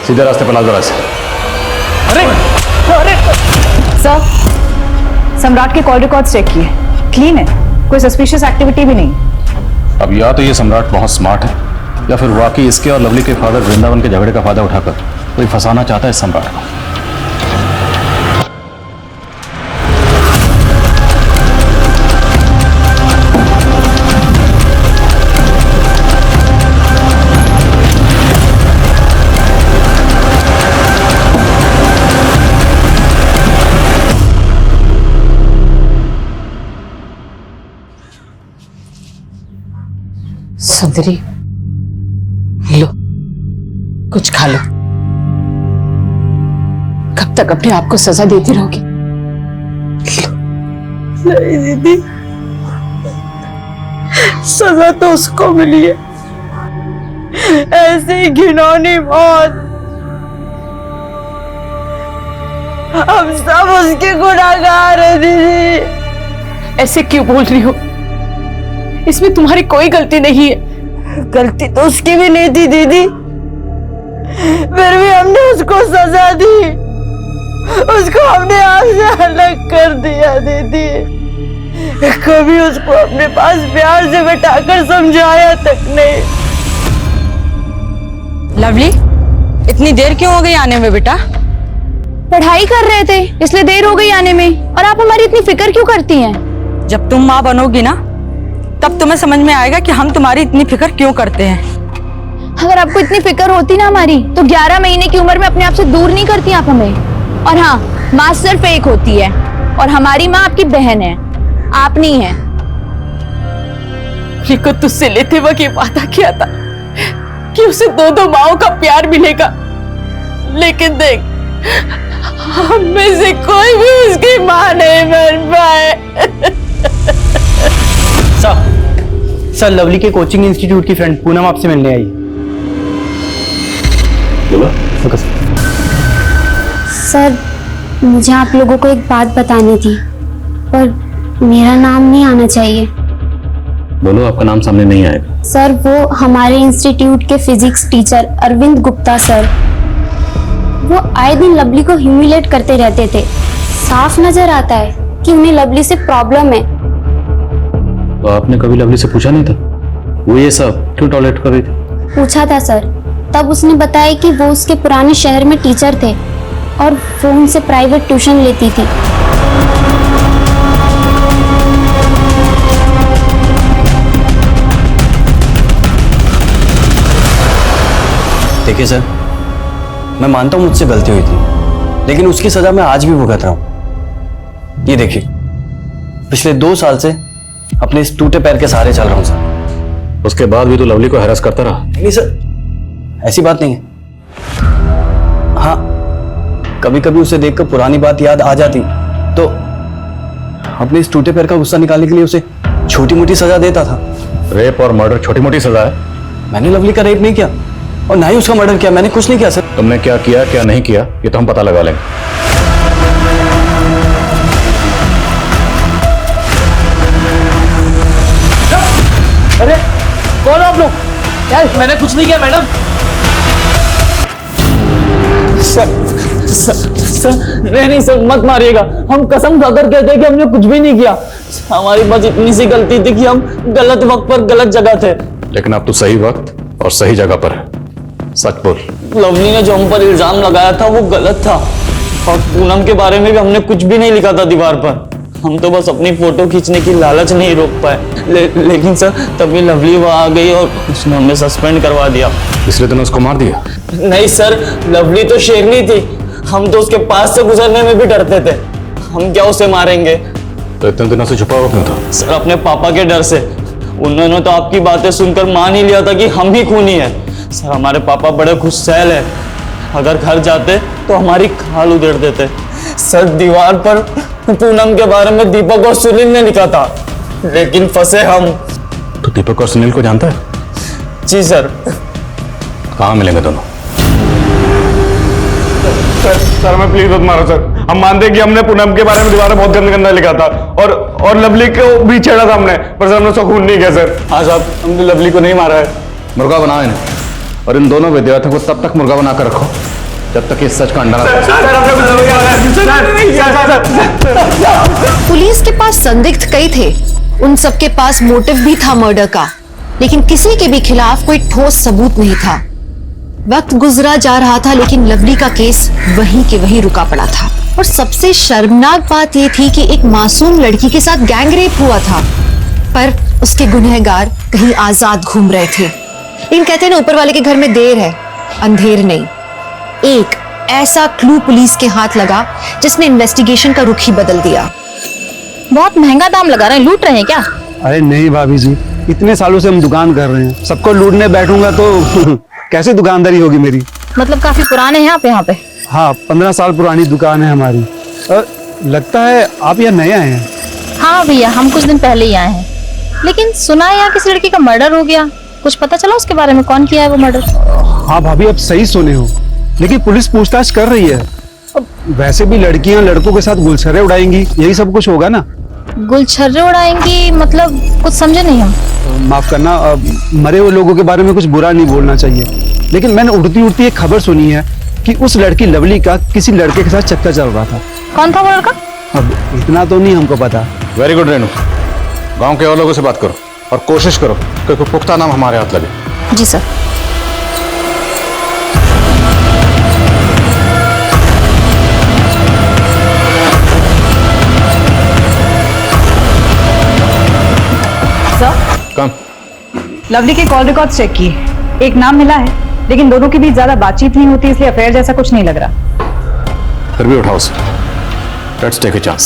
सीधे रास्ते पर ला जरा से। अरे सर, सम्राट के कॉल रिकॉर्ड्स चेक किए, क्लीन है, कोई सस्पिशियस एक्टिविटी भी नहीं। अब या तो ये सम्राट बहुत स्मार्ट है, या फिर वाकई इसके और लवली के फादर वृंदावन के झगड़े का फायदा उठाकर कोई फंसाना चाहता है इस सम्राट को। सुंदरी, लो कुछ खा लो। कब तक अपने आप को सजा देती रहोगी? नहीं दीदी, सजा तो उसको मिली है, ऐसे ही घिनौनी मौत। हम सब उसके गुनहगार हैं दीदी। ऐसे क्यों बोल रही हो? इसमें तुम्हारी कोई गलती नहीं है। गलती तो उसकी भी नहीं थी दीदी, फिर भी हमने उसको सजा दी, उसको हमने आप से अलग कर दिया दीदी। कभी उसको अपने पास प्यार से बैठाकर समझाया तक नहीं। लवली, इतनी देर क्यों हो गई आने में बेटा? पढ़ाई कर रहे थे इसलिए देर हो गई आने में। और आप हमारी इतनी फिक्र क्यों करती हैं? जब तुम माँ बनोगी ना, तब तुम्हें समझ में आएगा कि हम तुम्हारी इतनी फिक्र क्यों करते हैं। अगर आपको इतनी फिक्र होती ना हमारी, तो 11 महीने की उम्र में अपने आप से दूर नहीं करती आप हमें। और हाँ, माँ सिर्फ एक होती है, और हमारी माँ आपकी बहन है, आप नहीं है। को तुझसे लेते वक्त ये वादा किया था कि उसे 2-2 माओं का प्यार मिलेगा, लेकिन देख, हम में से कोई भी उसकी माँ नहीं बन पाए। सर लवली के कोचिंग इंस्टीट्यूट की फ्रेंड पूनम आपसे मिलने आई। सर मुझे आप लोगों को एक बात बतानी थी, पर मेरा नाम नहीं आना चाहिए। बोलो, आपका नाम सामने नहीं आएगा। सर वो हमारे इंस्टीट्यूट के physics teacher Arvind Gupta sir, वो आए दिन लवली को ह्यूमिलेट करते रहते थे। साफ नजर आता है कि उन्हें लवली से प्रॉब्लम है। तो आपने कभी लवली से पूछा नहीं था वो ये सब क्यों टॉलरेट कर रही थी? पूछा था सर, तब उसने बताया कि वो उसके पुराने शहर में टीचर थे और वो उनसे प्राइवेट ट्यूशन लेती थी। देखिए सर, मैं मानता हूं मुझसे गलती हुई थी, लेकिन उसकी सजा मैं आज भी भुगत रहा हूं। ये देखिए, पिछले 2 साल से अपने इस टूटे पैर के सहारे चल रहा हूं सर। उसके बाद भी तो लवली को हैरास करता रहा? नहीं सर, ऐसी बात नहीं है। हाँ, कभी कभी उसे देखकर पुरानी बात याद आ जाती तो अपने इस टूटे पैर का गुस्सा निकालने के लिए उसे छोटी मोटी सजा देता था। रेप और मर्डर छोटी मोटी सजा है? मैंने लवली का रेप नहीं किया और ना ही उसका मर्डर किया। मैंने कुछ नहीं किया सर। तुमने क्या किया क्या नहीं किया ये तो हम पता लगा लेंगे। अरे कौन आप लोग? यार मैंने कुछ नहीं किया मैडम। सर नहीं सर, मत मारिएगा। हम कसम खाकर कहते हैं कि हमने कुछ भी नहीं किया। हमारी बस इतनी सी गलती थी कि हम गलत वक्त पर गलत जगह थे। लेकिन अब तो सही वक्त और सही जगह पर है। सच बोल। लवली ने जो हम पर इल्जाम लगाया था वो गलत था, और पूनम के बारे में भी हमने कुछ भी नहीं लिखा था दीवार पर। हम तो बस अपनी फोटो खींचने की लालच नहीं रोक पाए। लेकिन सर तभी लवली वहां आ गई और उसने हमें सस्पेंड करवा दिया। इसलिए तुमने उसको मार दिया? नहीं सर, लवली तो शेरनी थी, हम तो उसके पास से गुजरने में भी डरते थे। हम क्या उसे मारेंगे? तो इतने दिनों से छुपा हुआ क्यों था? सर अपने पापा के डर से। उन्होंने तो आपकी बातें सुनकर मान ही लिया था कि हम ही खूनी है। सर हमारे पापा बड़े गुस्सैल है, अगर घर जाते तो हमारी खाल उधेड़ देते। सर दीवार पर पूनम के बारे में दीपक और सुनील ने लिखा था, लेकिन फंसे हम। तो दीपक और सुनील को जानता है? जी सर। कहाँ मिलेंगे दोनों? सर मैं प्लीज मत मारो सर। हम मानते हैं कि हमने पूनम के बारे में दीवार में बहुत गंदा गंदा लिखा था और लवली को भी छेड़ा था हमने, पर सर हमने उसका खून नहीं किया सर। हाँ साहब, हमने लवली को नहीं मारा है। मुर्गा बनाओ इन्हें, और इन दोनों विद्यार्थियों को तब तक मुर्गा बना कर रखो जब तक इस सच का अंडा ना। पुलिस के पास संदिग्ध कई थे, उन सबके पास मोटिव भी था मर्डर का, लेकिन किसी के भी खिलाफ कोई ठोस सबूत नहीं था। वक्त गुजरा जा रहा था, लेकिन लवली का केस वहीं के वहीं रुका पड़ा था। और सबसे शर्मनाक बात यह थी कि एक मासूम लड़की के साथ गैंग रेप हुआ था, पर उसके गुनहगार कहीं आजाद घूम रहे थे। लेकिन कहते हैं ना, ऊपर वाले के घर में देर है, अंधेर नहीं। एक ऐसा क्लू पुलिस के हाथ लगा जिसने इन्वेस्टिगेशन का रुख ही बदल दिया। बहुत महंगा दाम लगा रहे हैं, लूट रहे हैं क्या? अरे नहीं भाभी जी, इतने सालों से हम दुकान कर रहे हैं, सबको लूटने बैठूंगा तो कैसे दुकानदारी होगी मेरी? मतलब काफी पुराने हैं आप यहाँ पे? हाँ, 15 साल पुरानी दुकान है हमारी। लगता है आप यहाँ नए आए हैं। हाँ भैया, हम कुछ दिन पहले ही आए हैं, लेकिन सुना है यहाँ किसी लड़की का मर्डर हो गया। कुछ पता चला उसके बारे में, कौन किया है वो मर्डर? हाँ भाभी, आप सही सुने हो, लेकिन पुलिस पूछताछ कर रही है। अब वैसे भी लड़कियां लड़कों के साथ गुलछर्रे उड़ाएंगी, यही सब कुछ होगा ना? गुलछर्रे उड़ाएंगी मतलब कुछ समझे नहीं हम। माफ करना, मरे हुए लोगों के बारे में कुछ बुरा नहीं बोलना चाहिए, लेकिन मैंने उड़ती उड़ती एक खबर सुनी है कि उस लड़की लवली का किसी लड़के के साथ चक्कर चल रहा था। कौन था वो लड़का? अब इतना तो नहीं हमको पता। वेरी गुड रेनू, गांव के और लोगों से बात करो और कोशिश करो कि कोई पुख्ता नाम हमारे हाथ लगे। जी सर। कम लवली के कॉल रिकॉर्ड चेक किए, एक नाम मिला है, लेकिन दोनों के बीच ज्यादा बातचीत नहीं होती, इसलिए अफेयर जैसा कुछ नहीं लग रहा। फिर भी उठाओ sir, let's take a chance.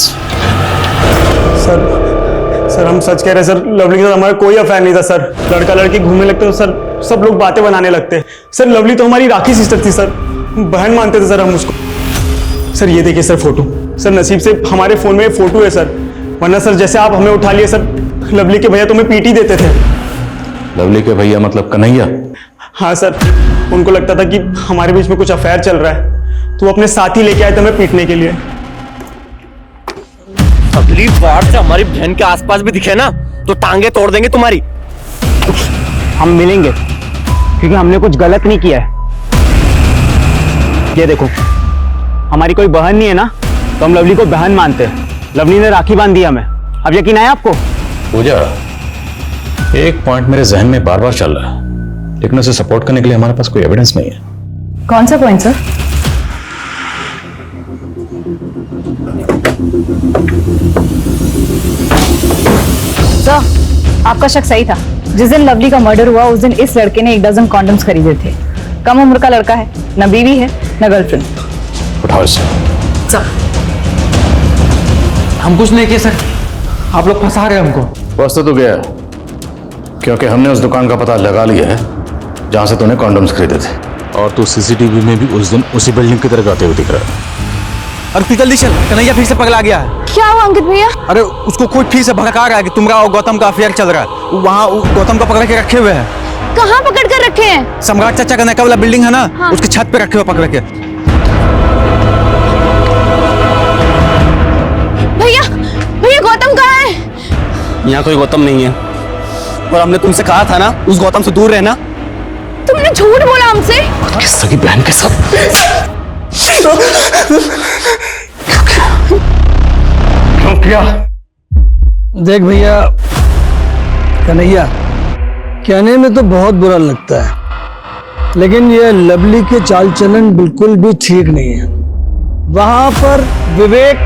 Sir हम सच कह रहे हैं सर, लवली के साथ हमारा कोई अफेयर नहीं था सर। लड़का लड़की घूमने लगते तो सर सब लोग बातें बनाने लगते। सर लवली तो हमारी राखी सिस्टर थी सर, बहन मानते थे सर हम उसको। सर ये देखिए सर फोटो, सर नसीब से हमारे फोन में फोटो है सर, वरना सर जैसे आप हमें उठा लिए सर लवली के भैया तुम्हें पीटी देते थे। लवली के भैया मतलब कन्हैया? हाँ सर, उनको लगता था कि हमारे बीच में कुछ अफेयर चल रहा है, तो वो अपने साथी लेके आए थे हमें पीटने के लिए। अगली बार से हमारी बहन के आसपास भी दिखे ना तो टांगे तोड़ देंगे तुम्हारी। हम मिलेंगे क्योंकि हमने कुछ गलत नहीं किया है। ये देखो, हमारी कोई बहन नहीं है ना, तो हम लवली को बहन मानते हैं। लवली ने राखी बांध दी हमें, अब यकीन आया आपको? पूजा, एक पॉइंट मेरे जहन में बार बार चल रहा है, लेकिन उसे सपोर्ट करने के लिए हमारे पास कोई एविडेंस नहीं है। कौन सा पॉइंट सर? सर, आपका शक सही था। जिस दिन लवली का मर्डर हुआ उस दिन इस लड़के ने 1 डजन कॉन्डम्स खरीदे थे। कम उम्र का लड़का है, न बीवी है न गर्लफ्रेंड। उठाओ इसे। सर, हम कुछ नहीं किए सर, आप लोग फंसा रहे हमको। फंस तो गया, क्योंकि हमने उस दुकान का पता लगा लिया है जहां से तूने कॉन्डम्स खरीदे थे, और तू सीसीटीवी में भी उस दिन उसी बिल्डिंग की तरफ आते हुए दिख रहा है। अरे तू जल्दी चल, कन्हैया फिर से पगला गया है। क्या हुआ अंकित भैया? अरे उसको खुद फिर से भड़का रहा है कि तुमरा और गौतम का अफेयर चल रहा है। वहाँ गौतम को पकड़ के रखे हुए हैं। कहाँ पकड़ कर रखे हैं? सम्राट चाचा का नका वाला बिल्डिंग है ना, हाँ। उसके छत पे रखे हुए पकड़ के। भैया, भैया गौतम कहाँ है? यहाँ कोई गौतम नहीं है, और हमने तुमसे कहा था ना उस गौतम से दूर रहना। तुमने झूठ बोला हमसे। सगी बहन के साथ क्या? देख भैया कन्हैया, कहने में तो बहुत बुरा लगता है, लेकिन ये लवली के चाल चलन बिल्कुल भी ठीक नहीं है। वहां पर विवेक,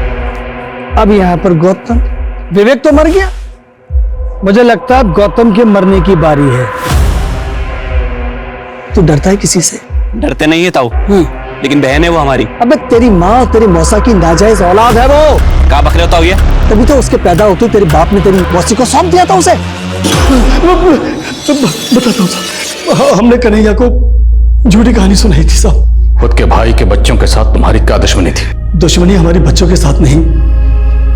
अब यहाँ पर गौतम। विवेक तो मर गया, मुझे लगता है गौतम के मरने की बारी है। तू डरता है किसी से? डरते नहीं है ताऊ, लेकिन बहन है वो हमारी। अबे तेरी माँ और तेरी मौसा की नाजायज औलाद है वो। क्या बक रहे हो ताऊ ये? तभी तो उसके पैदा होते तेरे बाप ने तेरी मौसी को सौंप दिया था उसे। बताता हूँ साहब, हमने कन्हैया को झूठी कहानी सुनाई थी साहब। खुद के भाई के बच्चों के साथ तुम्हारी क्या दुश्मनी थी? दुश्मनी हमारे बच्चों के साथ नहीं,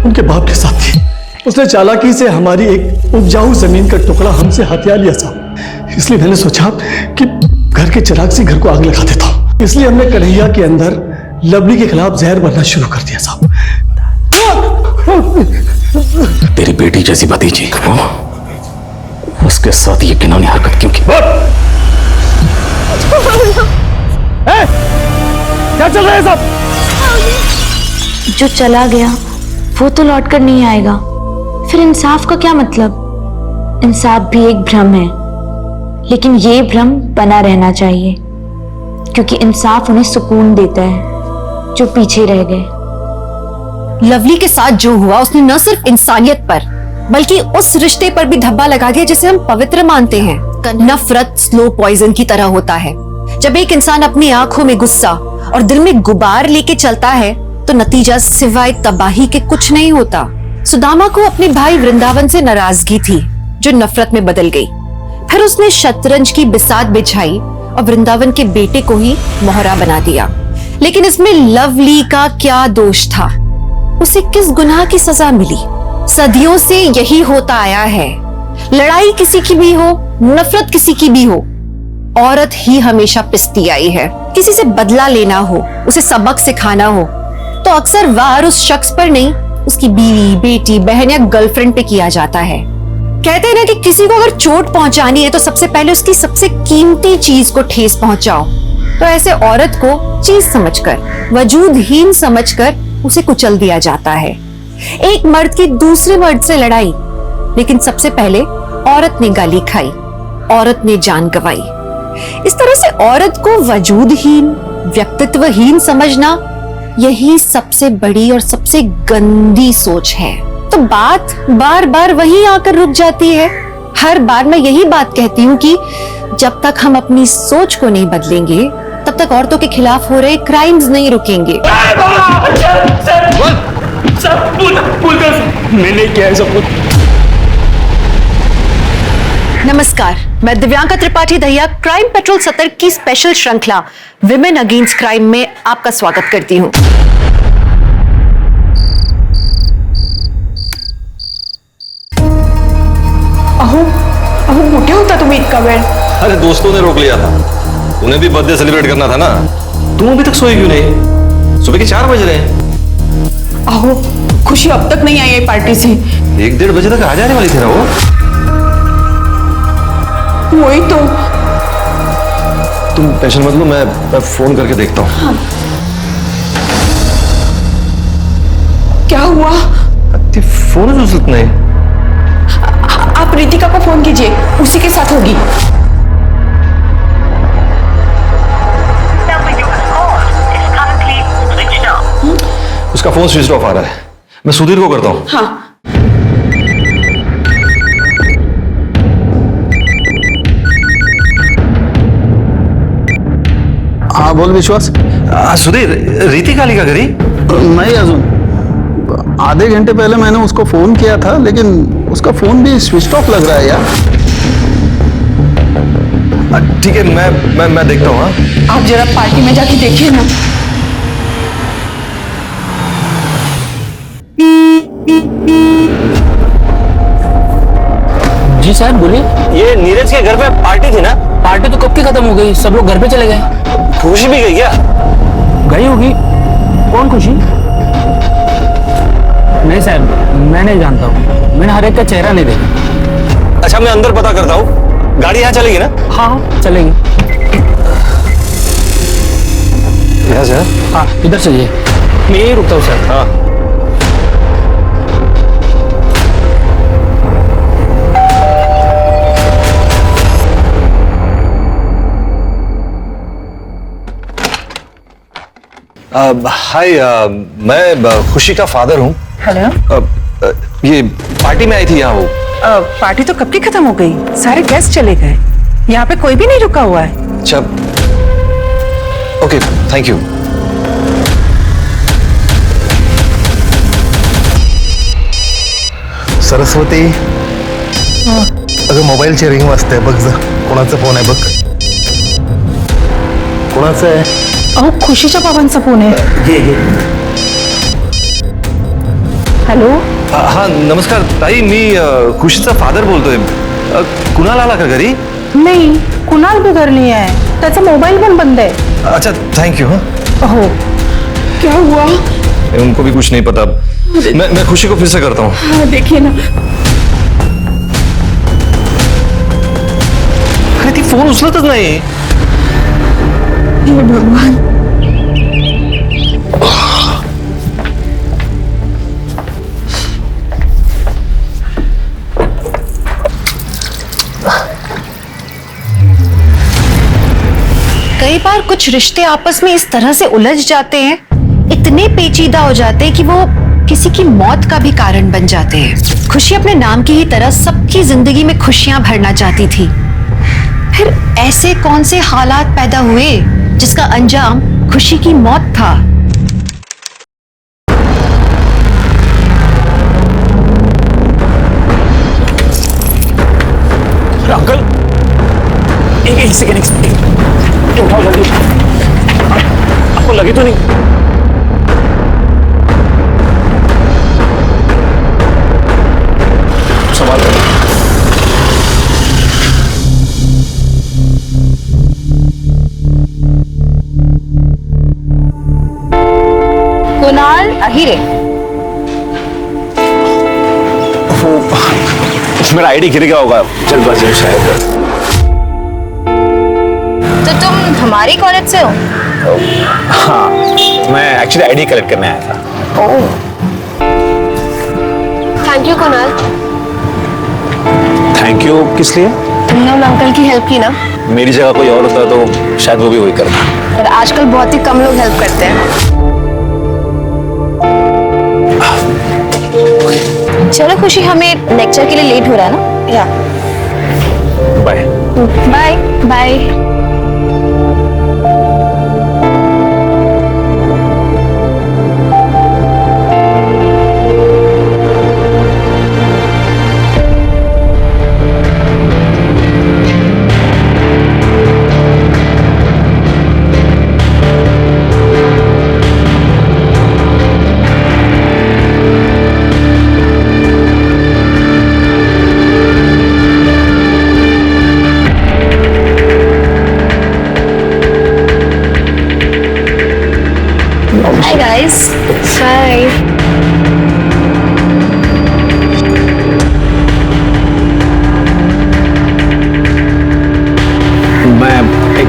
उनके बाप के साथ थी। उसने चालाकी से हमारी एक उपजाऊ जमीन का टुकड़ा हमसे हथिया लिया साहब। इसलिए मैंने सोचा कि घर के चिराग से घर को आग लगा देता हूं। इसलिए हमने कन्हैया के अंदर लवली के खिलाफ जहर भरना शुरू कर दिया साहब। तेरी बेटी जैसी भतीजी, उसके साथ ये घिनौनी हरकत क्यों की? क्या चल रहा है सब? जो चला गया वो तो लौट कर नहीं आएगा, फिर इंसाफ का क्या मतलब? इंसाफ भी एक भ्रम है, लेकिन ये भ्रम बना रहना चाहिए, क्योंकि इंसाफ उन्हें सुकून देता है जो पीछे रह गए। लवली के साथ जो हुआ उसने न सिर्फ इंसानियत पर बल्कि उस रिश्ते पर भी धब्बा लगा दिया जिसे हम पवित्र मानते हैं। नफरत स्लो पॉइजन की तरह होता है। जब एक इंसान अपनी आंखों में गुस्सा और दिल में गुबार लेके चलता है तो नतीजा सिवाय तबाही के कुछ नहीं होता। सुदामा को अपने भाई वृंदावन से नाराजगी थी जो नफरत में बदल गई। फिर उसने शतरंज की बिसात बिछाई और वृंदावन के बेटे को ही मोहरा बना दिया। लेकिन इसमें लवली का क्या दोष था? उसे किस गुनाह की सजा मिली? सदियों से यही होता आया है। लड़ाई किसी की भी हो, नफरत किसी की भी हो, औरत ही हमेशा पिसती आई है। किसी से बदला लेना हो, उसे सबक सिखाना हो, तो अक्सर वार उस शख्स पर नहीं, उसकी बीवी, बेटी, बहन या गर्लफ्रेंड पे किया जाता है। कहते हैं ना कि किसी को अगर चोट पहुंचानी है तो सबसे पहले उसकी सबसे कीमती चीज को ठेस पहुंचाओ। तो ऐसे औरत को चीज समझकर, वजूदहीन समझकर उसे कुचल दिया जाता है। एक मर्द की दूसरे मर्द से लड़ाई, लेकिन सबसे पहले औरत ने गाली खाई, औरत ने जान गंवाई। इस तरह से औरत को वजूदहीन, व्यक्तित्वहीन समझना यही सबसे बड़ी और सबसे गंदी सोच है। तो बात बार बार वहीं आकर रुक जाती है। हर बार मैं यही बात कहती हूँ कि जब तक हम अपनी सोच को नहीं बदलेंगे तब तक औरतों के खिलाफ हो रहे क्राइम्स नहीं रुकेंगे। मैंने क्या है सब कुछ? नमस्कार, मैं दिव्यांका त्रिपाठी दहिया क्राइम पेट्रोल सतर्क की स्पेशल श्रृंखला विमेन अगेंस्ट क्राइम में आपका स्वागत करती हूँ। अहो अहो कुठे होता तुम्ही इतका वेळ? अरे दोस्तों ने रोक लिया था, उन्हें भी बर्थडे सेलिब्रेट करना था ना। तुम अभी तक सोई क्यों नहीं? सुबह के 4 बज रहे हैं। अहो खुशी अब तक नहीं आई है पार्टी से। 1-1:30 बजे तक आ जाने वाली थी ना वो। वही तो। तुम टेंशन मत लो, मैं फोन करके देखता हूँ। हाँ। क्या हुआ? फोन ही उचलत नहीं। आप रितिका को फोन कीजिए, उसी के साथ होगी। उसका फोन स्विच ऑफ आ रहा है, मैं सुधीर को करता हूँ। हाँ। हाँ बोल विश्वास। सुधीर, रीति काली का घरी? नहीं अजून, आधे घंटे पहले मैंने उसको फोन किया था, लेकिन उसका फोन भी स्विच ऑफ लग रहा है यार। ठीक है, मैं देखता हूँ। हाँ आप जरा पार्टी में जाके देखिए ना। जी सर बोलिए। ये नीरज के घर पे पार्टी थी ना? पार्टी तो कब की खत्म हो गई, सब लोग घर पे चले गए। खुशी भी गई क्या? गई होगी। कौन खुशी? नहीं साहब, मैं नहीं जानता हूँ, मैंने हर एक का चेहरा नहीं देखा। अच्छा मैं अंदर पता करता हूँ, गाड़ी यहाँ चलेगी ना? हाँ चलेगी। यहाँ से? हाँ इधर चलिए, मैं यही रुकता हूँ सर। हाँ हाय, मैं खुशी का फादर हूँ। हेलो। ये पार्टी में आई थी यहाँ वो। पार्टी तो कब की खत्म हो गई, सारे गेस्ट चले गए, यहाँ पे कोई भी नहीं रुका हुआ है। अच्छा ओके, थैंक यू। सरस्वती, अगं मोबाईलची रिंग वाजते, बघ जा कोणाचा फोन आहे बघ। कोणाचा आहे? अहो खुशीच्या बाबांचा फोन आहे। हॅलो। हाँ नमस्कार ताई, मी खुशीचा फादर बोलतोय। कुणाल आला का घरी? नहीं, कुणाल भी घर नहीं है, त्याचा मोबाईल पण बंद है। अच्छा थैंक यू। हाँ ओहो क्या हुआ? उनको भी कुछ नहीं पता। मैं खुशी को फिर से करता हूँ। हाँ देखिए ना। अरे ती फोन उचलतच नाही। हे भगवान। कई बार कुछ रिश्ते आपस में इस तरह से उलझ जाते हैं, इतने पेचीदा हो जाते हैं कि वो किसी की मौत का भी कारण बन जाते हैं। खुशी अपने नाम की ही तरह सबकी जिंदगी में खुशियां भरना चाहती थी, फिर ऐसे कौन से हालात पैदा हुए जिसका अंजाम खुशी की मौत था। अंकल एक सेकेंड, उठाओ जल्दी। आपको लगी तो नहीं? संभाल कर। कुणाल अहिरे। मेरा आईडी गिर गया होगा जल्दबाजी में शायद। तो तुम हमारी कॉलेज से हो? हाँ मैं एक्चुअली आईडी कलेक्ट करने आया था। Oh thank you Kunal. Thank you किस लिए? तुमने उन अंकल की हेल्प की ना। मेरी जगह कोई और होता तो शायद वो भी वही करता। पर आजकल बहुत ही कम लोग हेल्प करते हैं। चलो खुशी, हमें लेक्चर के लिए लेट हो रहा है ना। या bye bye bye.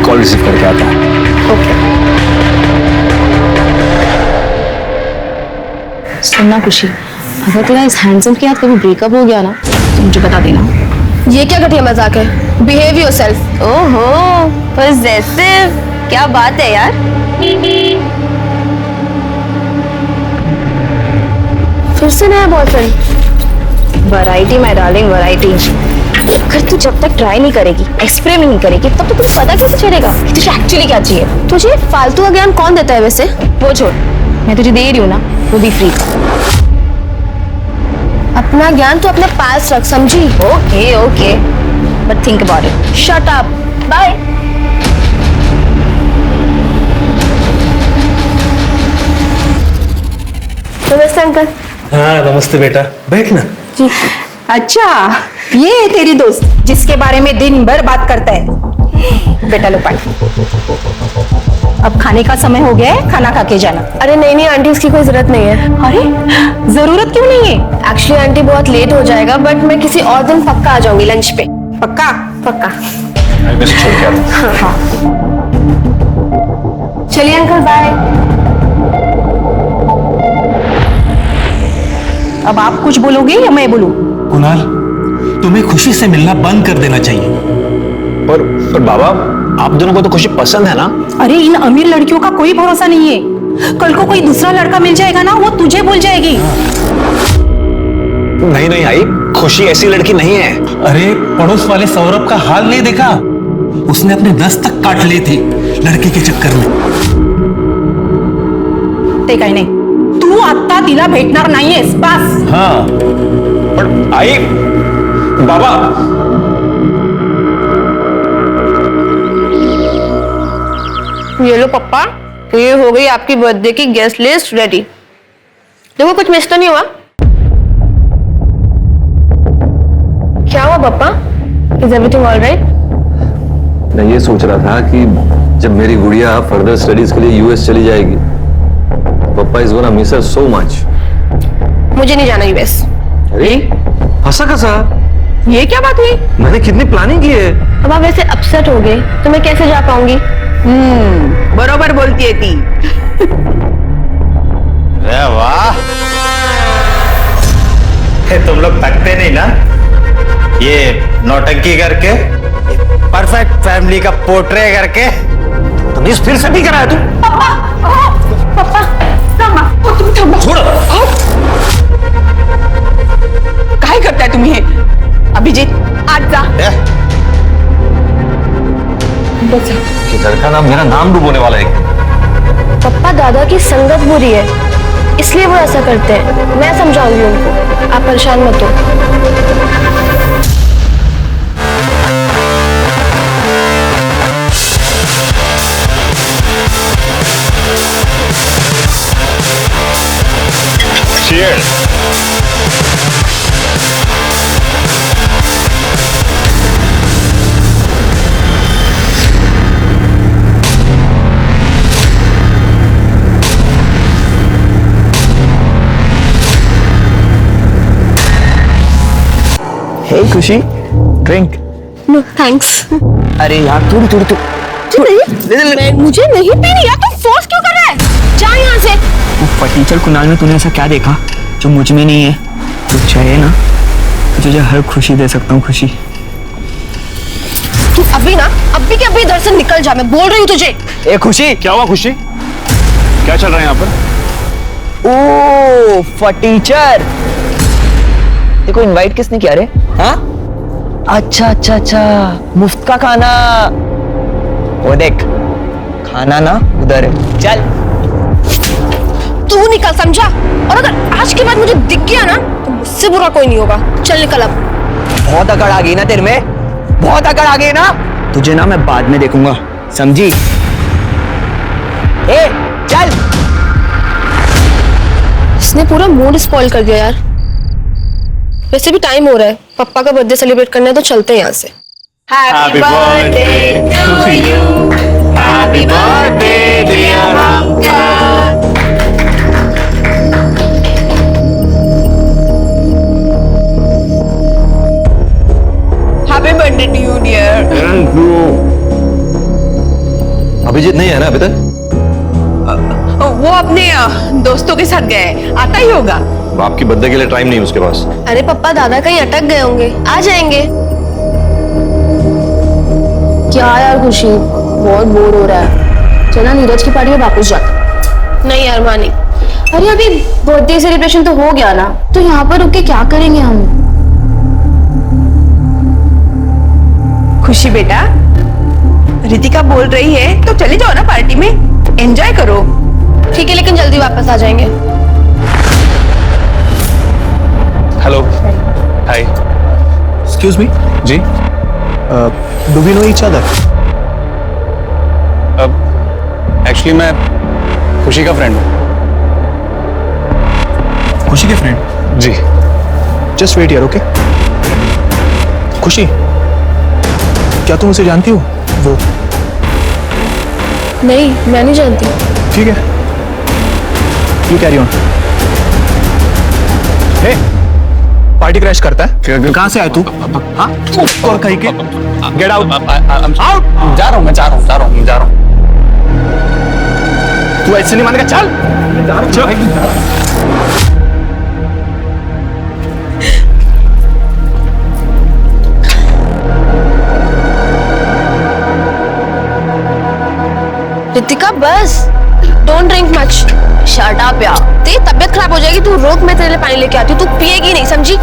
Call receive करके आता हूँ। ओके। सुनना खुशी, अगर तेरा इस हैंडसम के साथ कभी ब्रेकअप हो गया ना तो मुझे बता देना। ये क्या घटिया मजाक है? Behave yourself. ओहो, पॉसेसिव, क्या बात है यार। फिर से नया boyfriend? Variety my darling, variety. अगर तू जब तक ट्राई नहीं करेगी, एक्सपेरिमेंट नहीं करेगी, तब तो तुझे पता कैसे चलेगा कि तुझे एक्चुअली क्या चाहिए। तुझे फालतू का ज्ञान कौन देता है वैसे? वो छोड़, मैं तुझे दे रही हूँ ना, वो भी फ्री। अपना ज्ञान तो अपने पास रख, समझी? Okay okay, but think about it. Shut up, bye. नमस्ते अंकल। हाँ नमस्ते बेटा, बैठ ना। जी। अच्छा, ये है तेरी दोस्त जिसके बारे में दिन भर बात करता है। बेटा लो पानी। अब खाने का समय हो गया है, खाना खा के जाना। अरे नहीं नहीं आंटी, उसकी कोई जरूरत नहीं है। अरे जरूरत क्यों नहीं है? एक्चुअली आंटी बहुत लेट हो जाएगा, बट मैं किसी और दिन पक्का आ जाऊंगी लंच पे। पक्का? पक्का। मैं से छोड़ के आता हूँ। हाँ। चलिए अंकल, बाय। अब आप कुछ बोलोगे या मैं बोलूं? कुणाल, तुम्हें खुशी से मिलना बंद कर देना चाहिए। पर बाबा, आप दोनों को तो खुशी पसंद है ना? अरे इन अमीर लड़कियों का कोई भरोसा नहीं है। कल को कोई दूसरा लड़का मिल जाएगा ना, वो तुझे भूल जाएगी। नहीं नहीं आई, खुशी ऐसी लड़की नहीं है। अरे पड़ोस वाले सौरभ का हाल नहीं देखा? उसने अपने नस तक काट ली थी लड़के के चक्कर में। ते काही नाही, तू आता तिला भेटणार नाहीयेस, बस। हाँ पर आई, बाबा, ये लो पप्पा, ये हो गई आपकी बर्थडे की गेस्ट लिस्ट रेडी। देखो कुछ मिस तो नहीं हुआ? क्या हुआ पापा? Is everything all right? मैं ये सोच रहा था कि जब मेरी गुड़िया फर्दर स्टडीज के लिए यूएस चली जाएगी, पापा is gonna miss her so much. मुझे नहीं जाना यूएस। अरे हंसा कसा? ये क्या बात हुई? मैंने कितनी प्लानिंग की है। अब आप ऐसे अपसेट हो गए तो मैं कैसे जा पाऊंगी? बरोबर बोलती है ती। अरे वाह, तुम लोग थकते नहीं ना ये नौटंकी करके, परफेक्ट फैमिली का पोर्ट्रे करके। तमीज फिर से भी कराया तू? पापा तुम थांबा। छोड़ो। काय करताय तुम्ही हे? अभिजीत आज जा। बचा। ये लड़का ना मेरा नाम डुबोने वाला है। पप्पा दादा की संगत बुरी है, इसलिए वो ऐसा करते हैं। मैं समझाऊंगी उनको, आप परेशान मत हो। हे खुशी, ड्रिंक। No thanks. अरे यार थोड़ी थोड़ी तो मुझे नहीं पीनी यार, तुम फोर्स क्यों कर रहा है? जा यहाँ से। फटीचर कुणाल में तूने ऐसा क्या देखा जो मुझ में नहीं है? तू चाहे ना तो तुझे हर खुशी दे सकता हूँ। खुशी तू अभी के अभी इधर से निकल जा, मैं बोल रही हूँ तुझे। ए खुशी, क्या हुआ खुशी? क्या चल रहा है यहाँ पर? ओ फटीचर, देखो इनवाइट किसने किया रे? हाँ अच्छा अच्छा अच्छा, मुफ्त का खाना। वो देख, खाना ना उधर है, चल। तू निकल, समझा? और अगर आज के बाद मुझे दिख गया ना तो मुझसे बुरा कोई नहीं होगा। चल निकल अब। बहुत अकड़ आ गई ना तेरे में, बहुत अकड़ आ गई ना। तुझे ना मैं बाद में देखूंगा, समझी? ए चल। इसने पूरा मूड स्पॉइल कर दिया यार। वैसे भी टाइम हो रहा है, पापा का बर्थडे सेलिब्रेट करना है तो चलते हैं यहाँ से। Happy birthday to you. Happy birthday dear uncle. Happy birthday to you, dear. Thank you. Abhijit नहीं है ना अभी तक? वो अपने दोस्तों के साथ गए, आता ही होगा। आपकी बर्थडे के लिए टाइम नहीं उसके पास। अरे पापा, दादा कहीं अटक गए होंगे, आ जाएंगे। क्या यार खुशी, बहुत बोर हो रहा है। चला नीरज की पार्टी में वापस जाते। नहीं यार मानी, अरे अभी बर्थडे सेलिब्रेशन तो हो गया ना, तो यहाँ पर रुक के क्या करेंगे हम। खुशी बेटा, रितिका बोल रही है तो चले जाओ ना पार्टी में, एंजॉय करो। ठीक है, लेकिन जल्दी वापस आ जाएंगे। Hello, hi, excuse me ji. Do we know each other? Actually मैं खुशी का फ्रेंड हूँ। खुशी के फ्रेंड? जी। Just wait here, okay? Khushi, क्या तुम उसे जानती हो? वो नहीं, मैं नहीं जानती। ठीक है, you carry on. Hey, party crash करता है? कहाँ से आए तू? हाँ? और कहीं के? Get out! आउट! जा रहा हूँ, मैं जा रहा हूँ। तू ऐसे नहीं मानेगा, चल! रितिका बस, don't drink much. Shut up यार, तेरी तबीयत खराब हो जाएगी। तू रोक, मैं तेरे लिए पानी लेके आती हूँ। तू पिएगी नहीं, समझी?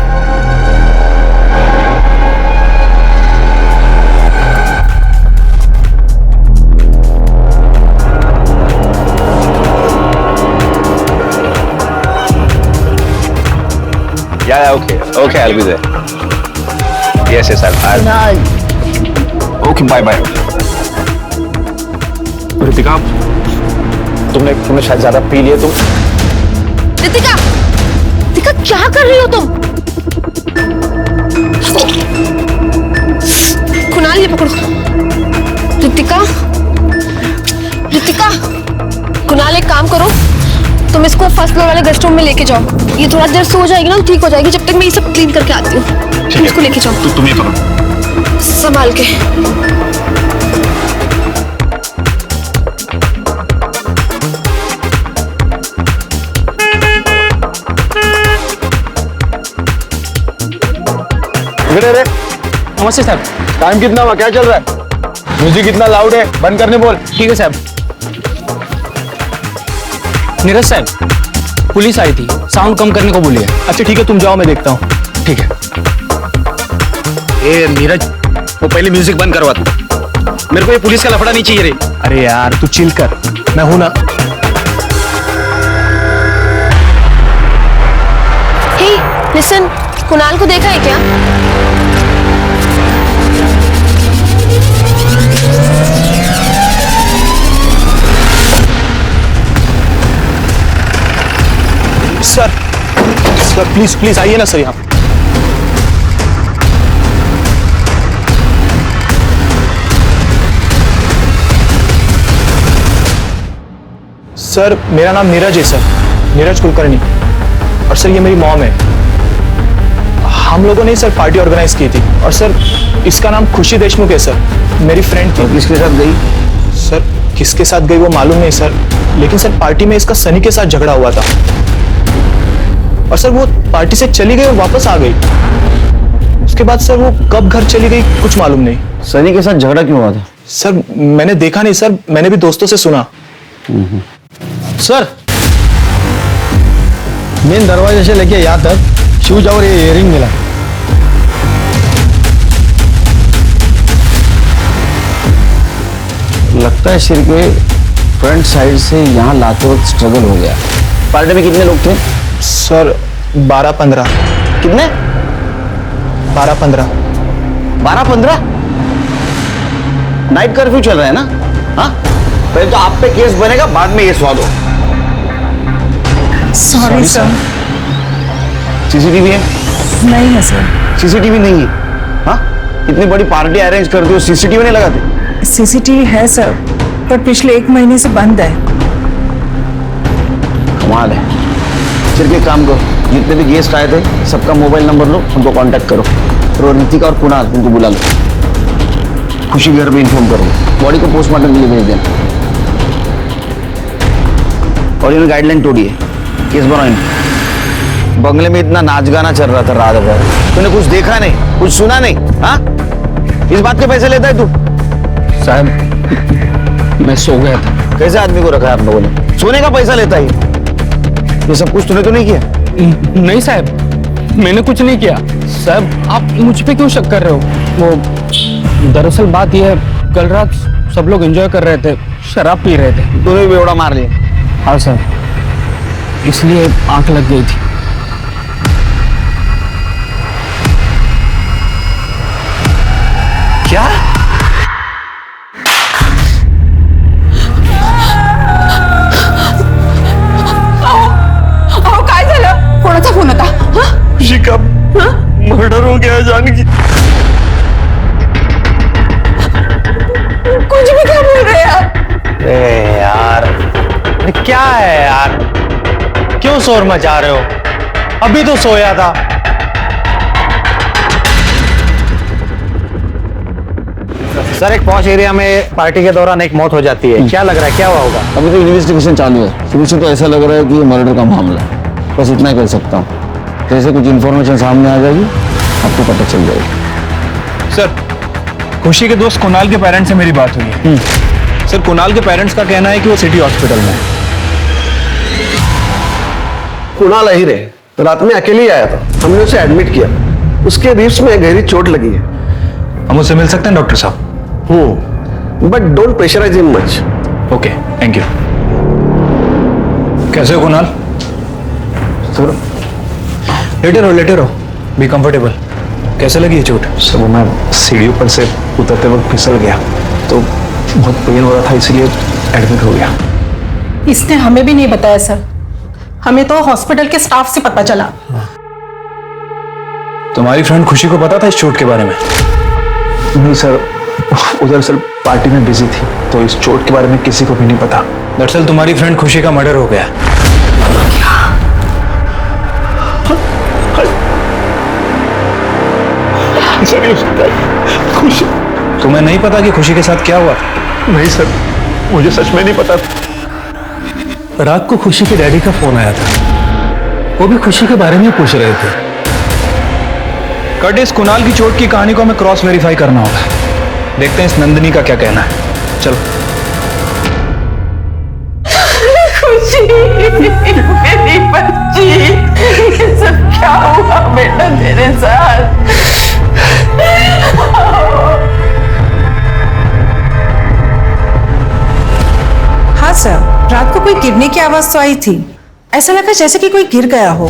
Yeah, okay, I'll be there. Yes, I'll. Okay, bye. Ritika, तुमने शायद ज्यादा पी लिए तुम। रितिका, रितिका क्या कर रही हो तुम? कुणाल, ये पकड़ो। रितिका, कुणाल एक काम करो, तुम इसको फर्स्ट फ्लोर वाले गेस्ट रूम में लेके जाओ। ये थोड़ा देर सो जाएगी ना, तो ठीक हो जाएगी। जब तक मैं ये सब क्लीन करके आती हूँ। तुम इसको लेके जाओ। तुम ये पकड़ो, संभाल के। नमस्ते सर। टाइम कितना हुआ, क्या चल रहा है? म्यूजिक इतना लाउड है, बंद करने बोल। ठीक है साहब। नीरज साहब, पुलिस आई थी, साउंड कम करने को बोली है। अच्छा ठीक है, तुम जाओ, मैं देखता हूँ। ठीक है। ए नीरज, वो पहले म्यूजिक बंद करवा तू। मेरे को ये पुलिस का लफड़ा नहीं चाहिए रे। अरे यार तू चिल कर, मैं हूं ना। हे, लिसन, कुणाल को देखा है क्या? सर प्लीज आइए ना सर यहाँ। सर मेरा नाम नीरज है सर, नीरज कुलकर्णी। और सर ये मेरी मॉम है। हम लोगों ने सर पार्टी ऑर्गेनाइज की थी। और सर इसका नाम खुशी देशमुख है सर, मेरी फ्रेंड थी। किसके साथ गई? सर किसके साथ गई वो मालूम नहीं सर, लेकिन सर पार्टी में इसका सनी के साथ झगड़ा हुआ था। और सर वो पार्टी से चली गई और वापस आ गई। उसके बाद सर वो कब घर चली गई कुछ मालूम नहीं। सनी के साथ झगड़ा क्यों हुआ था? सर मैंने देखा नहीं सर, मैंने भी दोस्तों से सुना। सर मेन दरवाजे से लेके यहाँ तक शूज और ये इयरिंग मिला। लगता है सिर के फ्रंट साइड से यहाँ लाते वक्त स्ट्रगल हो गया। पार्टी में कितने लोग थे? सर 12-15। कितने? 12-15। 12-15? नाइट कर्फ्यू चल रहा है ना? हाँ, पहले तो आप पे केस बनेगा, बाद में ये स्वाद हो। Sorry sir. सीसीटीवी है? नहीं है सर। सीसीटीवी नहीं है? हाँ, इतनी बड़ी पार्टी अरेंज कर दी हो, सीसीटीवी नहीं लगाते? सीसीटीवी है सर, पर पिछले 1 महीने से बंद है। कमाल है। फिर एक काम करो, जितने भी गेस्ट आए थे सबका मोबाइल नंबर लो, उनको कांटेक्ट करो। और रितिका और कुणाल उनको बुला लो। खुशी घर में इन्फॉर्म करो, बॉडी को पोस्टमार्टम के लिए भेज देना। और इन्होंने गाइडलाइन तोड़ी है। केस बनाओ। बंगले में इतना नाच गाना चल रहा था रात भर, तूने कुछ देखा नहीं, कुछ सुना नहीं? हाँ, इस बात के पैसे लेता है तू? साहब मैं सो गया था। कैसे आदमी को रखा है आप लोगों ने? सोने का पैसा लेता है ये सब कुछ तूने तो नहीं किया? नहीं साहब, मैंने कुछ नहीं किया। साहब आप मुझ पे क्यों शक कर रहे हो? वो दरअसल बात यह है, कल रात सब लोग एंजॉय कर रहे थे, शराब पी रहे थे। तूने भी बेवड़ा मार लिया? हाँ सर, इसलिए आंख लग गई थी। क्या? काय झालं? कोणाचा फोन होता? खुशी का मर्डर हो गया है जानकी। कुछ भी क्या बोल रहे हैं आप? अरे यार, अरे क्या है यार, क्यों शोर मचा रहे हो? अभी तो सोया था। सर, एक पॉश एरिया में पार्टी के दौरान एक मौत हो जाती है, क्या लग रहा है क्या हुआ होगा? अभी तो इन्वेस्टिगेशन चालू है, शुरू से तो ऐसा लग रहा है कि ये मर्डर का मामला है। बस इतना ही कर सकता हूँ, जैसे कुछ इन्फॉर्मेशन सामने आ जाएगी आपको पता चल जाएगी। सर, खुशी के दोस्त कुणाल के पेरेंट्स से मेरी बात हुई है। सर, कुणाल के पेरेंट्स का कहना है कि वो सिटी हॉस्पिटल में है। कुणाल अहिरे रात में अकेले ही आया था, हमने उसे एडमिट किया। उसके रिब्स में गहरी चोट लगी है। हम उससे मिल सकते हैं डॉक्टर साहब? But don't pressurise him much. Okay, thank you. कैसे हो कुणाल? सर, लेटे रहो, बी कंफर्टेबल। कैसे लगी ये चोट? सर, वो मैं सीढ़ी पर से उतरते वक्त फिसल गया तो बहुत पेन हो रहा था, इसलिए एडमिट हो गया। इसने हमें भी नहीं बताया सर, हमें तो हॉस्पिटल के स्टाफ से पता चला। तुम्हारी फ्रेंड खुशी को पता था इस चोट के बारे में? नहीं सर, उधर सर पार्टी में बिजी थी, तो इस चोट के बारे में किसी को भी नहीं पता। दरअसल तुम्हारी फ्रेंड खुशी का मर्डर हो गया। खुशी? तुम्हें नहीं पता कि खुशी के साथ क्या हुआ? नहीं सर, मुझे सच में नहीं पता। रात को खुशी के डैडी का फोन आया था, वो भी खुशी के बारे में पूछ रहे थे। कट, इस कुणाल की चोट की कहानी को हमें क्रॉस वेरीफाई करना होगा। देखते हैं इस नंदिनी का क्या कहना है। चलो। खुशी, मेरी बच्ची, ये सब क्या हुआ बेटा तेरे साथ? हाँ सर, रात को कोई गिरने की आवाज तो आई थी। ऐसा लगा जैसे कि कोई गिर गया हो।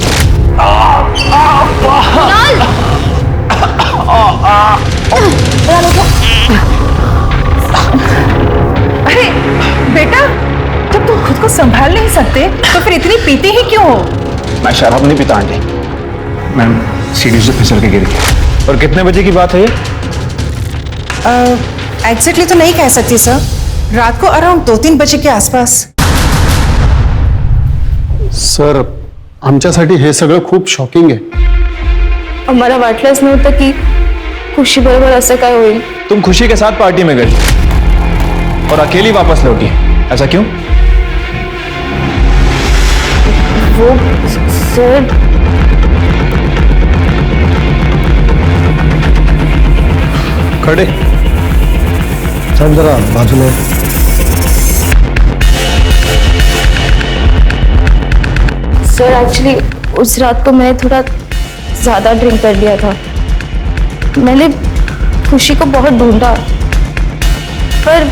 अरे बेटा, जब तुम खुद को संभाल नहीं सकते तो फिर इतनी पीते ही क्यों हो? मैं शराब नहीं पीता आंटी, मैम सीढ़ी से फिसल के गिर गया। और कितने बजे की बात है ये? एग्जैक्टली तो नहीं कह सकती सर, रात को अराउंड 2-3 बजे के आसपास। सर, आमच्यासाठी हे सगळं खूप शॉकिंग आहे। आम्हाला वाटलंच नव्हतं की खुशी बरोबर असं काय होईल। तुम खुशी के साथ पार्टी में गई और अकेली वापस लौटी, ऐसा क्यों? वो सर, खड़े सब जरा बाजू में। सर एक्चुअली उस रात को मैंने थोड़ा ज्यादा ड्रिंक कर लिया था। मैंने खुशी को बहुत ढूंढा पर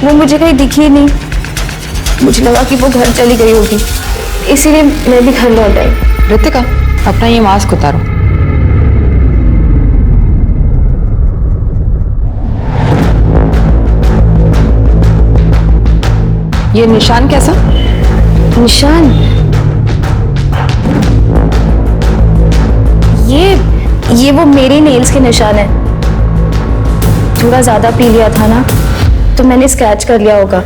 वो मुझे कहीं दिखी नहीं। मुझे लगा कि वो घर चली गई होगी, इसीलिए मैं भी घर लौट आई। ऋतिका, अपना ये मास्क उतारो। ये निशान कैसा? निशान? ये वो मेरे नेल्स के निशान है। थोड़ा ज्यादा पी लिया था ना, तो मैंने स्क्रैच कर लिया होगा।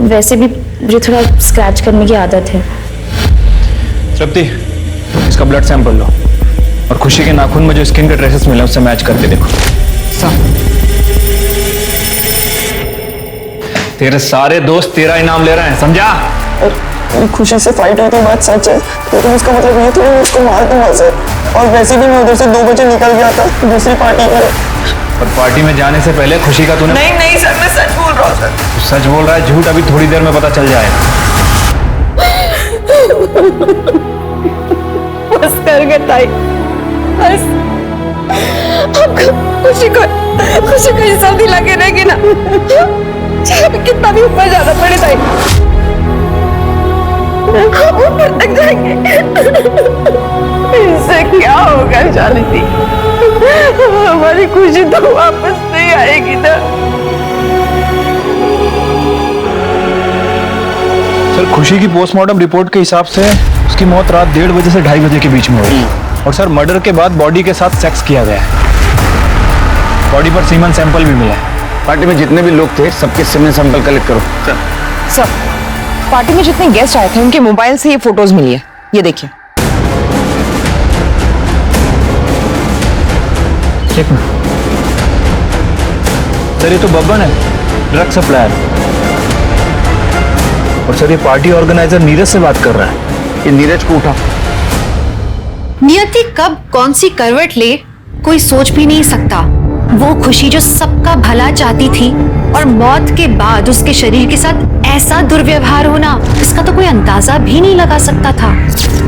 वैसे भी मुझे थोड़ा स्क्रैच करने की आदत है। तृप्ति, इसका ब्लड सैंपल लो और खुशी के नाखून में जो स्किन के ट्रेसेस मिले उससे मैच करके देखो। तेरे सारे दोस्त तेरा इनाम ले रहे हैं, समझा? मेरी खुशी से फाइट हुई थी, बात सच है, लेकिन उसका मतलब ये थोड़ी मैं उसको मार दूंगा सर। और वैसे भी मैं उधर से 2 बजे निकल गया था दूसरी पार्टी में। पर पार्टी में जाने से पहले खुशी का तूने नहीं नहीं सर, मैं सच बोल रहा हूँ सर। सच बोल रहा है, झूठ अभी थोड़ी देर में पता चल जाएगा। बस कर गए ताई, बस आपको खुशी को ये सब दिला के रहेगी ना, चाहे हमें कितना भी ऊपर जाना पड़े ताई, हम ऊपर तक जाएंगे। इससे क्या होगा जानती, हमारी खुशी तो वापस नहीं आएगी ना। सर खुशी की पोस्टमार्टम रिपोर्ट के हिसाब से उसकी मौत रात 1:30 बजे से 2:30 बजे के बीच में हुई। और सर मर्डर के बाद बॉडी के साथ सेक्स किया गया है। बॉडी पर सीमन सैंपल भी मिला है। पार्टी में जितने भी लोग थे सबके सीमन सैंपल कलेक्ट करो। सर पार्टी में जितने गेस्ट आए थे उनके मोबाइल से ये फोटोज मिली है, ये देखिए। सर ये तो बब्बन है, ड्रग सप्लायर। और सर ये पार्टी ऑर्गेनाइजर नीरज से बात कर रहा है। ये नीरज को उठा। नियति कब कौन सी करवट ले कोई सोच भी नहीं सकता। वो खुशी जो सबका भला चाहती थी और मौत के बाद उसके शरीर के साथ ऐसा दुर्व्यवहार होना, इसका तो कोई अंदाजा भी नहीं लगा सकता था।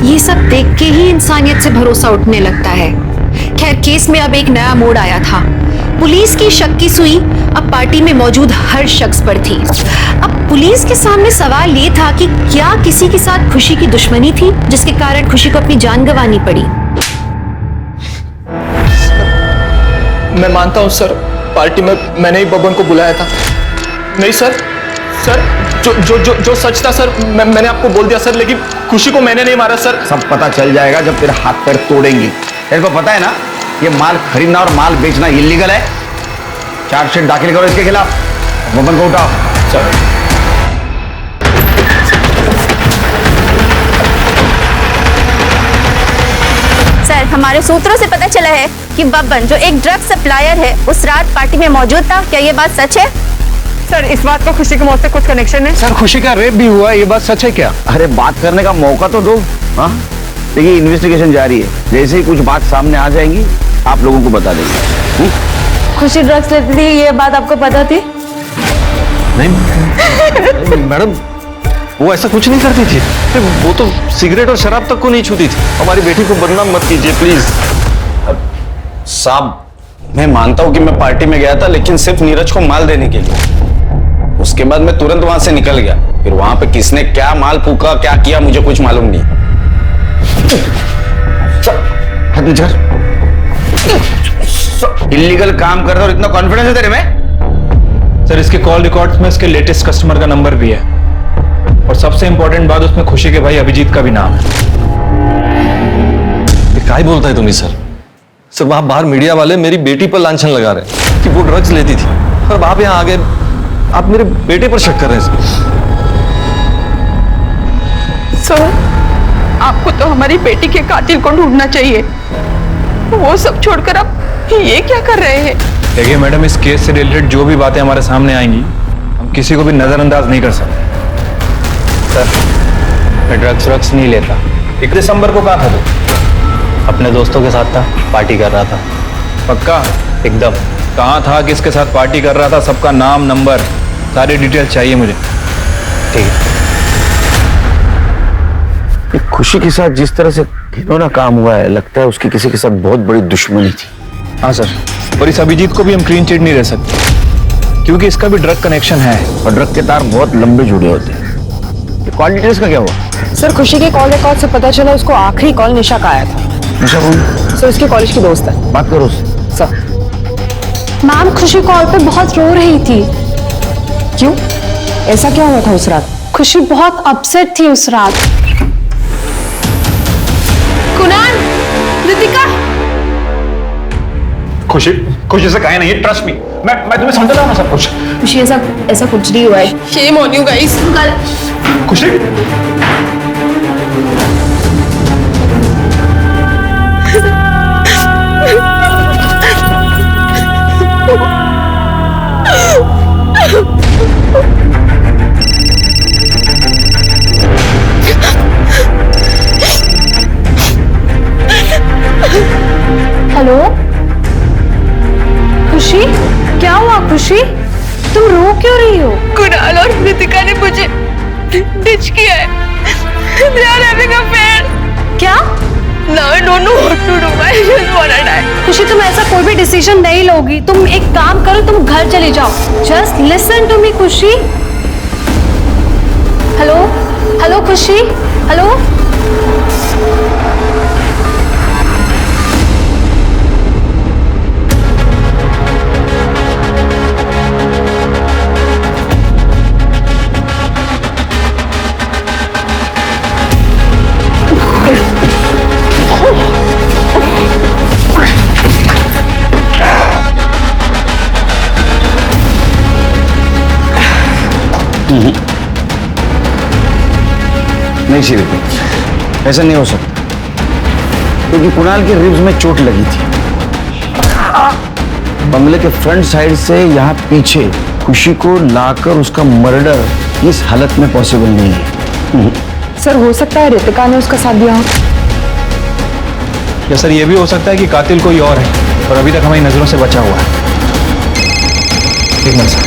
ये सब देख के ही इंसानियत से भरोसा उठने लगता है। खैर केस में अब एक नया मोड़ आया था। पुलिस की शक की सुई अब पार्टी में मौजूद हर शख्स पर थी। अब पुलिस के सामने सवाल ये था कि क्या किसी के साथ खुशी की दुश्मनी थी जिसके कारण खुशी को अपनी जान गंवानी पड़ी। मैं मानता हूँ सर, पार्टी में मैंने ही बबन को बुलाया था। नहीं सर, जो सच था सर, मैंने आपको बोल दिया सर, लेकिन खुशी को मैंने नहीं मारा सर। सब पता चल जाएगा जब तेरे हाथ पैर तोड़ेंगे। तेरे को पता है ना ये माल खरीदना और माल बेचना इलीगल है। चार्जशीट दाखिल करो इसके खिलाफ। बबन को उठाओ। सर सर हमारे सूत्रों से पता चला है कि बब्बन जो एक ड्रग सप्लायर है उस रात पार्टी में मौजूद था। क्या ये बात सच है? सर इस बात का खुशी की मौत से कुछ कनेक्शन है? सर खुशी का रेप भी हुआ, ये बात सच है क्या? अरे बात करने का मौका तो दो। हाँ देखिए इन्वेस्टिगेशन जारी है, जैसे ही कुछ बात सामने आ जाएंगी आप लोगों को बता देंगे। खुशी ड्रग्स लेती थी, ये बात आपको पता थी? नहीं मैडम, वो ऐसा कुछ नहीं करती थी। वो तो सिगरेट और शराब तक को नहीं छूती थी। हमारी बेटी को बदनाम मत कीजिए प्लीज। साहब मैं मानता हूं कि मैं पार्टी में गया था, लेकिन सिर्फ नीरज को माल देने के लिए। उसके बाद मैं तुरंत वहां से निकल गया। फिर वहां पे किसने क्या माल फूका क्या किया मुझे कुछ मालूम नहीं। इलीगल काम कर रहा और इतना कॉन्फिडेंस है तेरे में? सर इसके कॉल रिकॉर्ड्स में इसके लेटेस्ट कस्टमर का नंबर भी है और सबसे इंपॉर्टेंट बात उसमें खुशी के भाई अभिजीत का भी नाम है। क्या ही बोलता है तुम्हें सर? सर वहां बाहर मीडिया वाले मेरी बेटी पर लांछन लगा रहे हैं कि वो ड्रग्स लेती थी और आप यहाँ आगे आप मेरे बेटे पर शक कर रहे हैं। सर आपको तो हमारी बेटी के कातिल को ढूंढना चाहिए। वो सब छोड़कर आप ये क्या कर रहे हैं? देखिए मैडम, इस केस से रिलेटेड जो भी बातें हमारे सामने आएंगी हम किसी को भी नजरअंदाज नहीं कर सकते। सर मैं ड्रग्स नहीं लेता। 1 दिसंबर को कहाँ था तू? अपने दोस्तों के साथ था, पार्टी कर रहा था। पक्का? एकदम। कहाँ था, किसके साथ पार्टी कर रहा था, सबका नाम नंबर सारी डिटेल चाहिए मुझे। ठीक है। खुशी के साथ जिस तरह से घिनौना काम हुआ है, लगता है उसकी किसी के साथ बहुत बड़ी दुश्मनी थी। हाँ सर, और इस अभिजीत को भी हम क्लीन चिट नहीं रह सकते क्योंकि इसका भी ड्रग कनेक्शन है और ड्रग के तार बहुत लंबे जुड़े होते हैं। कॉल डिटेल्स का क्या हुआ? सर खुशी के कॉल रिकॉर्ड से पता चला उसको आखिरी कॉल निशा का आया था। निशा कौन? सर उसके कॉलेज की दोस्त है। बात करो सर। मैम खुशी कॉल पे बहुत रो रही थी। क्यों? ऐसा क्या हुआ था उस रात? खुशी बहुत अपसेट थी उस रात। कुणाल, रितिका, खुशी से कहे नहीं, ट्रस्ट मी। मैं तुम्हें समझा रहा हूँ सब कुछ। खुशी ऐसा कुछ नहीं हुआ है। Shame on you guys. खुशी क्यों रही हो? कुणाल और रितिका ने मुझे डिच किया है। They are having an affair. क्या? Now I don't know what to do. I just wanna die. खुशी, तुम ऐसा कोई भी डिसीजन नहीं लोगी। तुम एक काम करो, तुम घर चले जाओ। जस्ट लिसन टू मी खुशी। हेलो हेलो खुशी, हेलो। नहीं श्रीति, ऐसा नहीं हो सकता क्योंकि कुणाल के रिब्स में चोट लगी थी। बंगले के फ्रंट साइड से यहाँ पीछे खुशी को लाकर उसका मर्डर इस हालत में पॉसिबल नहीं है। सर हो सकता है रितिका ने उसका साथ दिया हो। या सर ये भी हो सकता है कि कातिल कोई और है और अभी तक हमारी नजरों से बचा हुआ है। एक मिनट सर।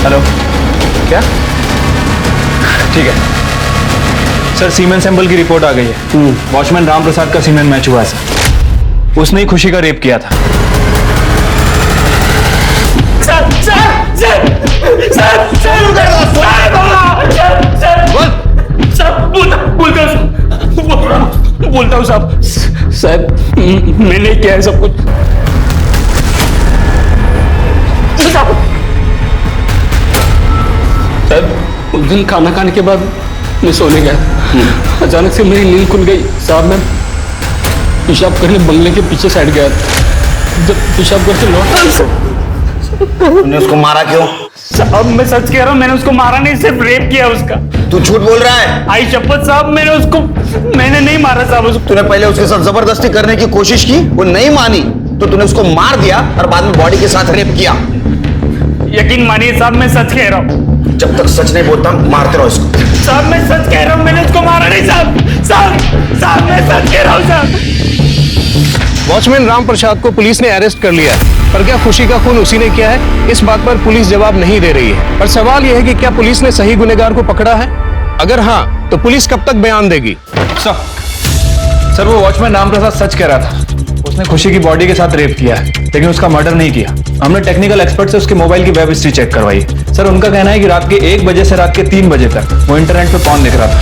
हेलो, क्या? ठीक है सर, सीमेंट सैंपल की रिपोर्ट आ गई है। वॉचमैन राम प्रसाद का सीमेंट मैच हुआ है सर। उसने ही खुशी का रेप किया था। बोलता हूँ साहब, मैंने किया है सब कुछ। साहब, उस दिन खाना खाने के बाद मैं सोने गया, अचानक से मेरी नींद खुल गई। साहब मैं पेशाब करने बंगले के पीछे साइड गया, जब पेशाब करके लौटा। तूने उसको मारा क्यों? साहब मैं सच कह रहा हूँ, मैंने उसको मारा नहीं, सिर्फ रेप किया उसका। तू झूठ बोल रहा है? आई शपथ साहब, मैंने नहीं मारा साहब उसको। तूने पहले उसके साथ जबरदस्ती करने की कोशिश की, वो नहीं मानी तो तूने उसको मार दिया और बाद में बॉडी के साथ रेप किया। यकीन मानिए साहब, मैं सच कह रहा हूँ। जब तक सच नहीं बोलता मारते रहो इसको। साहब मैं सच कह रहा हूँ, मैंने उसको मारा नहीं साहब मैं सच कह रहा हूँ साहब। वॉचमैन राम प्रसाद को पुलिस ने अरेस्ट कर लिया है, पर क्या खुशी का खून उसी ने किया है, इस बात पर पुलिस जवाब नहीं दे रही है। पर सवाल यह है कि क्या पुलिस ने सही गुनहगार को पकड़ा है? अगर हाँ, तो पुलिस कब तक बयान देगी? सर वो वॉचमैन राम प्रसाद सच कह रहा था, उसने खुशी की बॉडी के साथ रेप किया है, लेकिन उसका मर्डर नहीं किया। हमने टेक्निकल एक्सपर्ट से उसके मोबाइल की वेब हिस्ट्री चेक करवाई। सर उनका कहना है कि रात के 1 बजे से रात के 3 बजे तक वो इंटरनेट पे पॉर्न देख रहा था।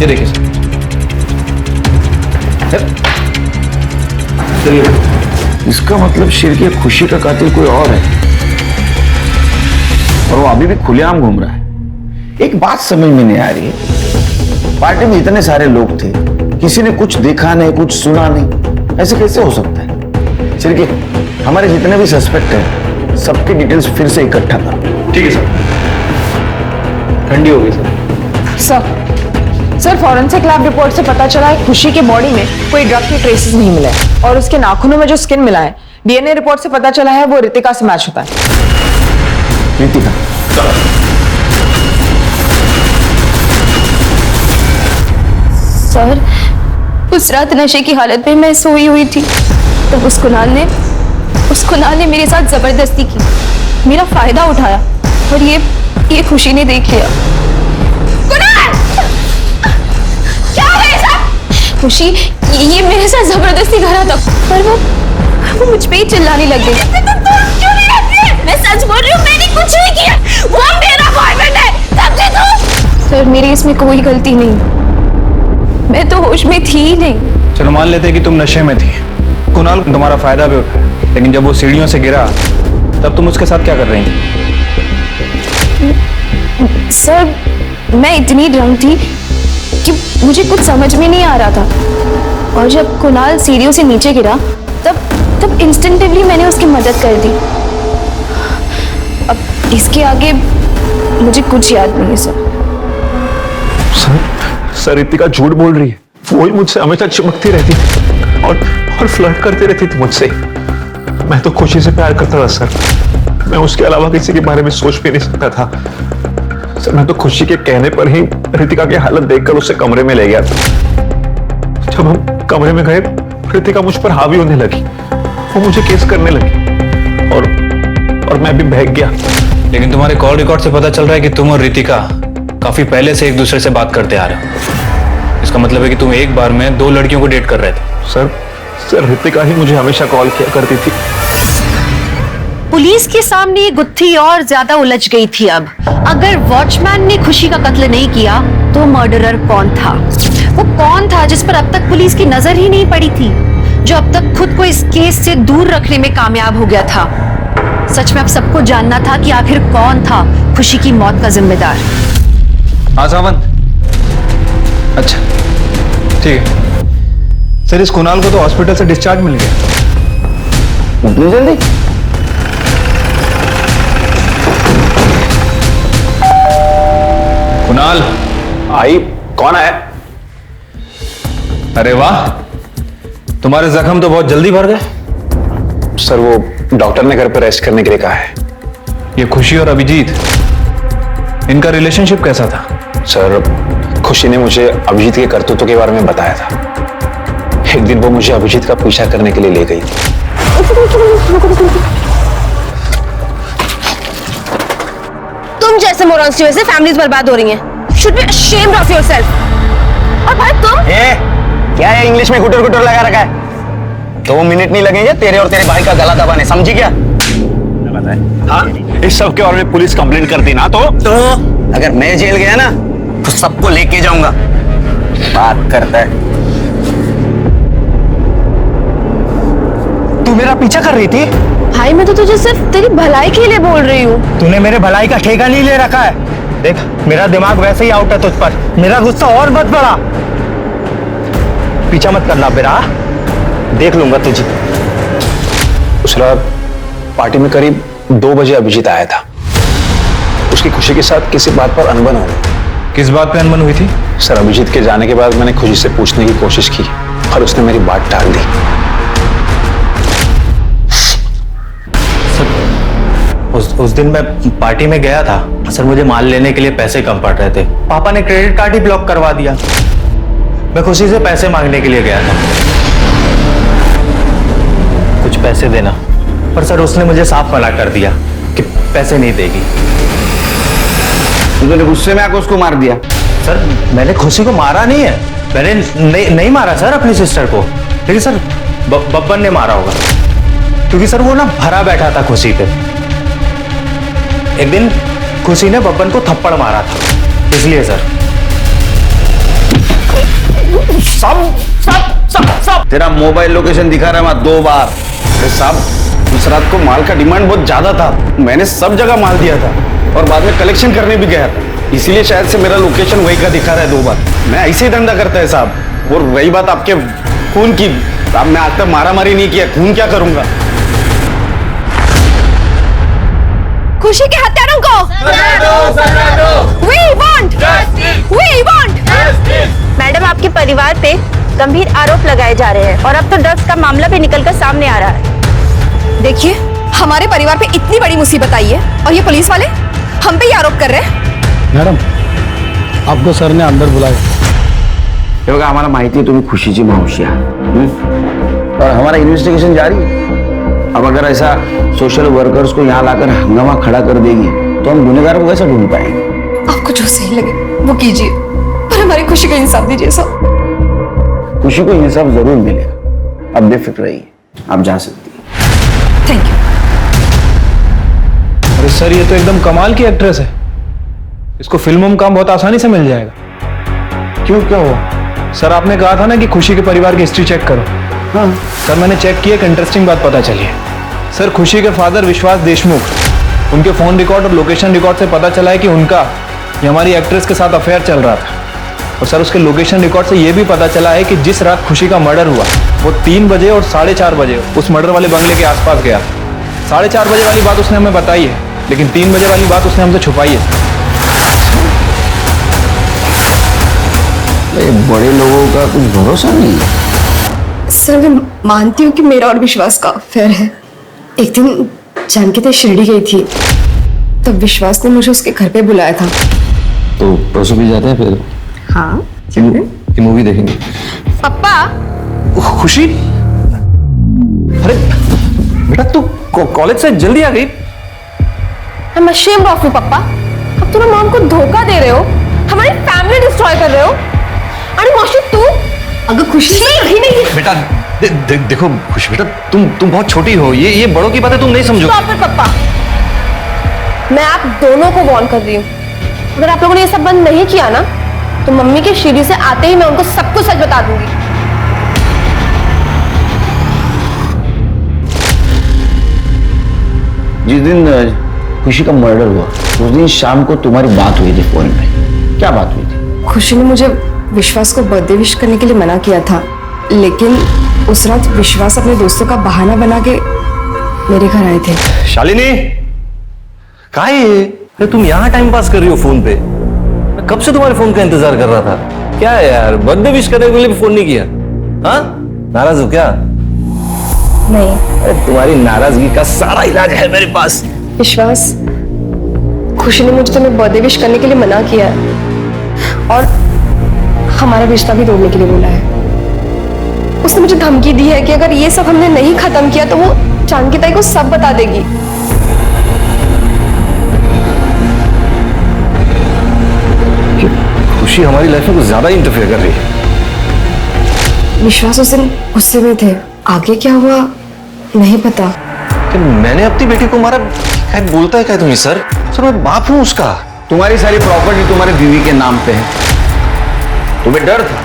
ये देखिए सर। इसका मतलब शिरकी खुशी का कातिल कोई और है और वो अभी भी खुलेआम घूम रहा है। एक बात समझ में नहीं आ रही है, पार्टी में इतने सारे लोग थे, किसी ने कुछ देखा नहीं, कुछ सुना नहीं, ऐसे कैसे हो सकता है? शिरकी, हमारे जितने भी सस्पेक्ट हैं सबकी डिटेल्स फिर से इकट्ठा करो। ठीक है सर। ठंडी हो गई sir. Sir forensic lab report से पता चला है खुशी के बॉडी में कोई ड्रग के ट्रेसेस नहीं मिले और उसके नाखूनों में जो स्किन मिला है, डीएनए रिपोर्ट से पता चला है वो रितिका से मैच होता है। रितिका? सर उस रात नशे की हालत में मैं सोई हुई थी, तब उस कुणाल ने मेरे साथ जबरदस्ती की, मेरा फायदा उठाया और ये खुशी ने देख लिया। कुणाल! क्या हुआ ये सब? खुशी ये मेरे साथ जबरदस्ती कर रहा था, पर वो मुझ पे ही चिल्लाने लग गई। क्यों नहीं रहती है? मैं सच बोल रही हूँ, मैंने कुछ नहीं किया, वो मेरा बॉयफ्रेंड है, समझे तुम? सर मेरी इसमें कोई गलती नहीं, मैं तो होश में थी ही नहीं। चलो मान लेते हैं कि तुम नशे में थी, कुणाल तुम्हारा फायदा भी उठाया, लेकिन जब वो सीढ़ियों से गिरा तब तुम उसके साथ क्या कर रही थी? सर मैं इतनी ड्रंक थी कि मुझे कुछ समझ में नहीं आ रहा था, और जब कुणाल सीढ़ियों से नीचे गिरा तब इंस्टेंटिवली मैंने उसकी मदद कर दी। अब इसके आगे मुझे कुछ याद नहीं है सर। सर रितिका झूठ बोल रही है, वो ही मुझसे हमेशा चिपकती रहती थी और फ्लर्ट करती रहती थी मुझसे। मैं तो खुशी से प्यार करता था सर, मैं उसके अलावा किसी के बारे में सोच भी नहीं सकता था सर। मैं तो खुशी के कहने पर ही रितिका की हालत देखकर उसे कमरे में ले गया था। जब हम कमरे में गए, रितिका मुझ पर हावी होने लगी, वो मुझे केस करने लगी और मैं भी बहक गया। लेकिन तुम्हारे कॉल रिकॉर्ड से पता चल रहा है कि तुम और रितिका काफी पहले से एक दूसरे से बात करते आ रहे हो। इसका मतलब है कि तुम एक बार में 2 लड़कियों को डेट कर रहे थे। सर रितिका ही मुझे हमेशा कॉल किया करती थी। पुलिस के सामने ये गुत्थी और ज्यादा उलझ गई थी। अब अगर वॉचमैन ने खुशी का कत्ल नहीं किया तो मर्डरर कौन था? वो कौन था जिस पर अब तक पुलिस की नजर ही नहीं पड़ी थी, जो अब तक खुद को इस केस से दूर रखने में कामयाब हो गया था? सच में अब सबको जानना था कि आखिर कौन था खुशी की मौत का जिम्मेदार। हाँ सावंत, अच्छा ठीक है सर। इस कुणाल को तो हॉस्पिटल से डिस्चार्ज मिल गया। इतनी जल्दी? कुणाल आई कौन है? अरे वाह, तुम्हारे जख्म तो बहुत जल्दी भर गए। सर वो डॉक्टर ने घर पे रेस्ट करने के लिए कहा है। ये खुशी और अभिजीत, इनका रिलेशनशिप कैसा था? सर खुशी ने मुझे अभिजीत के करतूतों के बारे में बताया था। एक दिन वो मुझे अभिजीत का पीछा करने के लिए ले गई थी। तुम जैसे मोरॉन्स की वजह से फैमिलीज बर्बाद हो रही हैं। Should be ashamed of yourself। और भाई तुम क्या है इंग्लिश में गुटर गुटर लगा रखा है? 2 मिनट नहीं लगेंगे तेरे और तेरे भाई का गला दबाने, समझी क्या? हाँ, इस सब के और में पुलिस कंप्लेंट कर दी ना तो अगर मैं जेल गया ना तो सबको लेके जाऊंगा। बात करता है। तू मेरा पीछा कर रही थी? भाई मैं तो तुझे सिर्फ तेरी भलाई के लिए बोल रही हूँ। तूने मेरे भलाई का ठेका नहीं ले रखा है। देख मेरा दिमाग वैसे ही आउट है तुझ पर, मेरा गुस्सा और मत बढ़ा। पीछा मत करना बेरा, देख लूंगा तुझे। उस रात पार्टी में करीब 2 बजे अभिजीत आया था। उसकी खुशी के साथ किसी बात पर अनबन हो गई। किस बात पे अनबन हुई थी? सर अभिजीत के जाने के बाद मैंने खुशी से पूछने की कोशिश की पर उसने मेरी बात टाल दी। उस दिन मैं पार्टी में गया था सर, मुझे माल लेने के लिए पैसे कम पड़ रहे थे। पापा ने क्रेडिट कार्ड ही ब्लॉक करवा दिया। मैं खुशी से पैसे मांगने के लिए गया था, कुछ पैसे देना, पर सर उसने मुझे साफ मना कर दिया कि पैसे नहीं देगी। तूने गुस्से में आकर उसको मार दिया? सर मैंने खुशी को मारा नहीं है, मैंने नहीं मारा सर अपनी सिस्टर को, लेकिन सर बब्बन ने मारा होगा, क्योंकि सर वो ना भरा बैठा था खुशी पे। एक दिन खुशी ने बब्बन को थप्पड़ मारा था, इसलिए सर। सब तेरा मोबाइल लोकेशन दिखा रहा है मैं 2 बार। अरे साहब उस रात को माल का डिमांड बहुत ज्यादा था, मैंने सब जगह माल दिया था और बाद में कलेक्शन करने भी गया था, इसीलिए शायद से मेरा लोकेशन वही का दिखा रहा है 2 बार। मैं ऐसे ही धंधा करता है साहब। और रही बात आपके खून की, अब मैं आज तक मारा मारी नहीं किया, खून क्या करूंगा? खुशी के हत्यारों को We want मैडम आपके परिवार पे गंभीर आरोप लगाए जा रहे हैं और अब तो ड्रग्स का मामला भी निकलकर सामने आ रहा है। देखिए हमारे परिवार पे इतनी बड़ी मुसीबत आई है और ये पुलिस वाले हम पे ही आरोप कर रहे हैं। मॅडम आपको सर ने अंदर बुलाया। हे बघा आम्हाला माहिती आहे तुम्ही खुशीची मावशी आहात और हमारा इन्वेस्टिगेशन जारी है। अब अगर ऐसा सोशल वर्कर्स को यहाँ लाकर हंगामा खड़ा कर देगी तो हम गुनहगारों को कैसे ढूंढ पाएंगे? आपको जो सही लगे वो कीजिए, पर हमारी खुशी का इंसाफ दीजिए साहब। खुशी को इंसाफ जरूर मिलेगा, अब बेफिक्र रहिए, आप जा सकती हैं। Thank you. अरे सर ये तो एकदम कमाल की एक्ट्रेस है, इसको फिल्मों में काम बहुत आसानी से मिल जाएगा। क्यों, क्या हुआ? सर आपने कहा था ना कि खुशी के परिवार की हिस्ट्री चेक करो। हाँ सर मैंने चेक किया, एक इंटरेस्टिंग बात पता चली है। सर खुशी के फादर विश्वास देशमुख, उनके फोन रिकॉर्ड और लोकेशन रिकॉर्ड से पता चला है कि उनका ये हमारी एक्ट्रेस के साथ अफेयर चल रहा था। और सर उसके लोकेशन रिकॉर्ड से यह भी पता चला है कि जिस रात खुशी का मर्डर हुआ वो 3 बजे और 4:30 बजे उस मर्डर वाले बंगले के आसपास गया था। 4:30 बजे वाली बात उसने हमें बताई है, लेकिन 3 बजे वाली बात उसने हमसे छुपाई है। बड़े लोगों का कुछ भरोसा नहीं है। सर मैं मानती हूँ कि मेरा और विश्वास का अफेयर है। एक दिन जानकी ते शिरडी गई थी, तब विश्वास ने मुझे उसके घर पे बुलाया था। तो परसों भी जाते हैं फिर? हाँ की मूवी देखेंगे। पप्पा खुशी, अरे बेटा तू कॉलेज से जल्दी आ गई? I'm ashamed of you, पापा। अब तुम मॉम को धोखा दे रहे हो, हमारी फैमिली डिस्ट्रॉय कर रहे हो। अरे मौसी तू अगर खुशी ही नहीं है। बेटा देखो खुशी बेटा, तुम बहुत छोटी हो, ये बड़ों की बातें तुम नहीं समझो। Stop it, पापा। मैं आप दोनों को वार्न कर रही हूँ, अगर आप लोगों ने ये सब बंद नहीं किया ना तो मम्मी के सीढ़ी से आते ही मैं उनको सब कुछ सच बता दूंगी। जिस दिन खुशी का मर्डर हुआ उस दिन शाम को तुम्हारी बात हुई थी फोन पे, क्या बात हुई थी? खुशी ने मुझे विश्वास को बर्थडे विश करने के लिए मना किया था, लेकिन उस रात विश्वास अपने दोस्तों का बहाना बना के मेरे घर आए थे। शालिनी कहाँ है ये? अरे तुम यहाँ टाइम पास कर रही हो फोन पे? मैं कब से तुम्हारे फोन का इंतजार कर रहा था। क्या है यार, बर्थडे विश करने के लिए भी फोन नहीं किया? हाँ, नाराज हो क्या? नहीं। अरे तुम्हारी नाराजगी का सारा इलाज है मेरे पास। विश्वास, खुशी ने मुझे तुम्हें बर्थडे विश करने के लिए मना किया है और हमारा रिश्ता भी तोड़ने के लिए बोला है। उसने मुझे धमकी दी है कि अगर ये सब हमने नहीं खत्म किया तो वो जानकी ताई को सब बता देगी। खुशी हमारी लाइफ में कुछ ज्यादा इंटरफेयर कर रही है। विश्वास उस दिन गुस्से में थे, आगे क्या हुआ नहीं पता। कि मैंने अपनी बेटी को मारा? क्या बोलता है क्या तुम्हें? सर मैं बाप हूं उसका। तुम्हारी सारी प्रॉपर्टी तुम्हारे बीवी के नाम पे है। तुम्हें डर था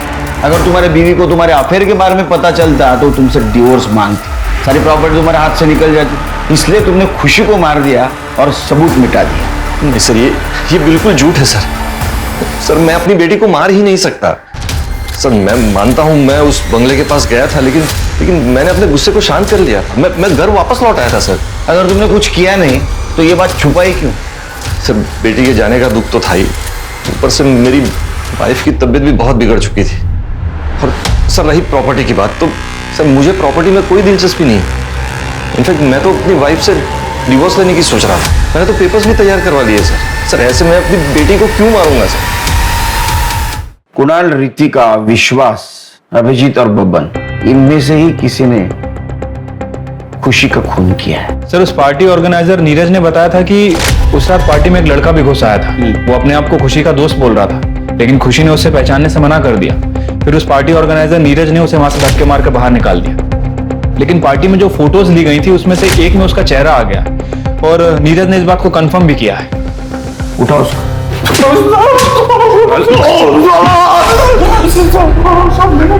अगर तुम्हारे बीवी को तुम्हारे अफेयर के बारे में पता चलता तो तुमसे डिवोर्स मांगती, सारी प्रॉपर्टी तुम्हारे हाथ से निकल जाती, इसलिए तुमने खुशी को मार दिया और सबूत मिटा दिया। नहीं सर, ये बिल्कुल झूठ है सर, मैं अपनी बेटी को मार ही नहीं सकता। सर मैं मानता हूं मैं उस बंगले के पास गया था, लेकिन मैंने अपने गुस्से को शांत कर लिया था। मैं घर वापस लौट आया था सर। अगर तुमने कुछ किया नहीं तो ये बात छुपाई क्यों? सर बेटी के जाने का दुख तो था ही, ऊपर से मेरी वाइफ की तबीयत भी बहुत बिगड़ चुकी थी। और सर रही प्रॉपर्टी की बात, तो सर मुझे प्रॉपर्टी में कोई दिलचस्पी नहीं। इनफैक्ट मैं तो अपनी वाइफ से डिवोर्स लेने की सोच रहा था। मैंने तो पेपर्स भी तैयार करवा लिए सर। ऐसे मैं अपनी बेटी को क्यों मारूंगा सर? कुणाल, रितिका, विश्वास, अभिजीत और बब्बन, इनमें से ही किसी ने खुशी का खून किया है। सर उस पार्टी ऑर्गेनाइजर नीरज ने बताया था कि उस रात पार्टी में एक लड़का भी घुस आया था। वो अपने आप को खुशी का दोस्त बोल रहा था, लेकिन खुशी ने उसे पहचानने से मना कर दिया। फिर उस पार्टी ऑर्गेनाइजर नीरज ने उसे वहां से धक्के मार कर बाहर निकाल दिया। लेकिन पार्टी में जो फोटोज ली गई थी उसमें से एक में उसका चेहरा आ गया और नीरज ने इस बात को कंफर्म भी किया है। उठाओ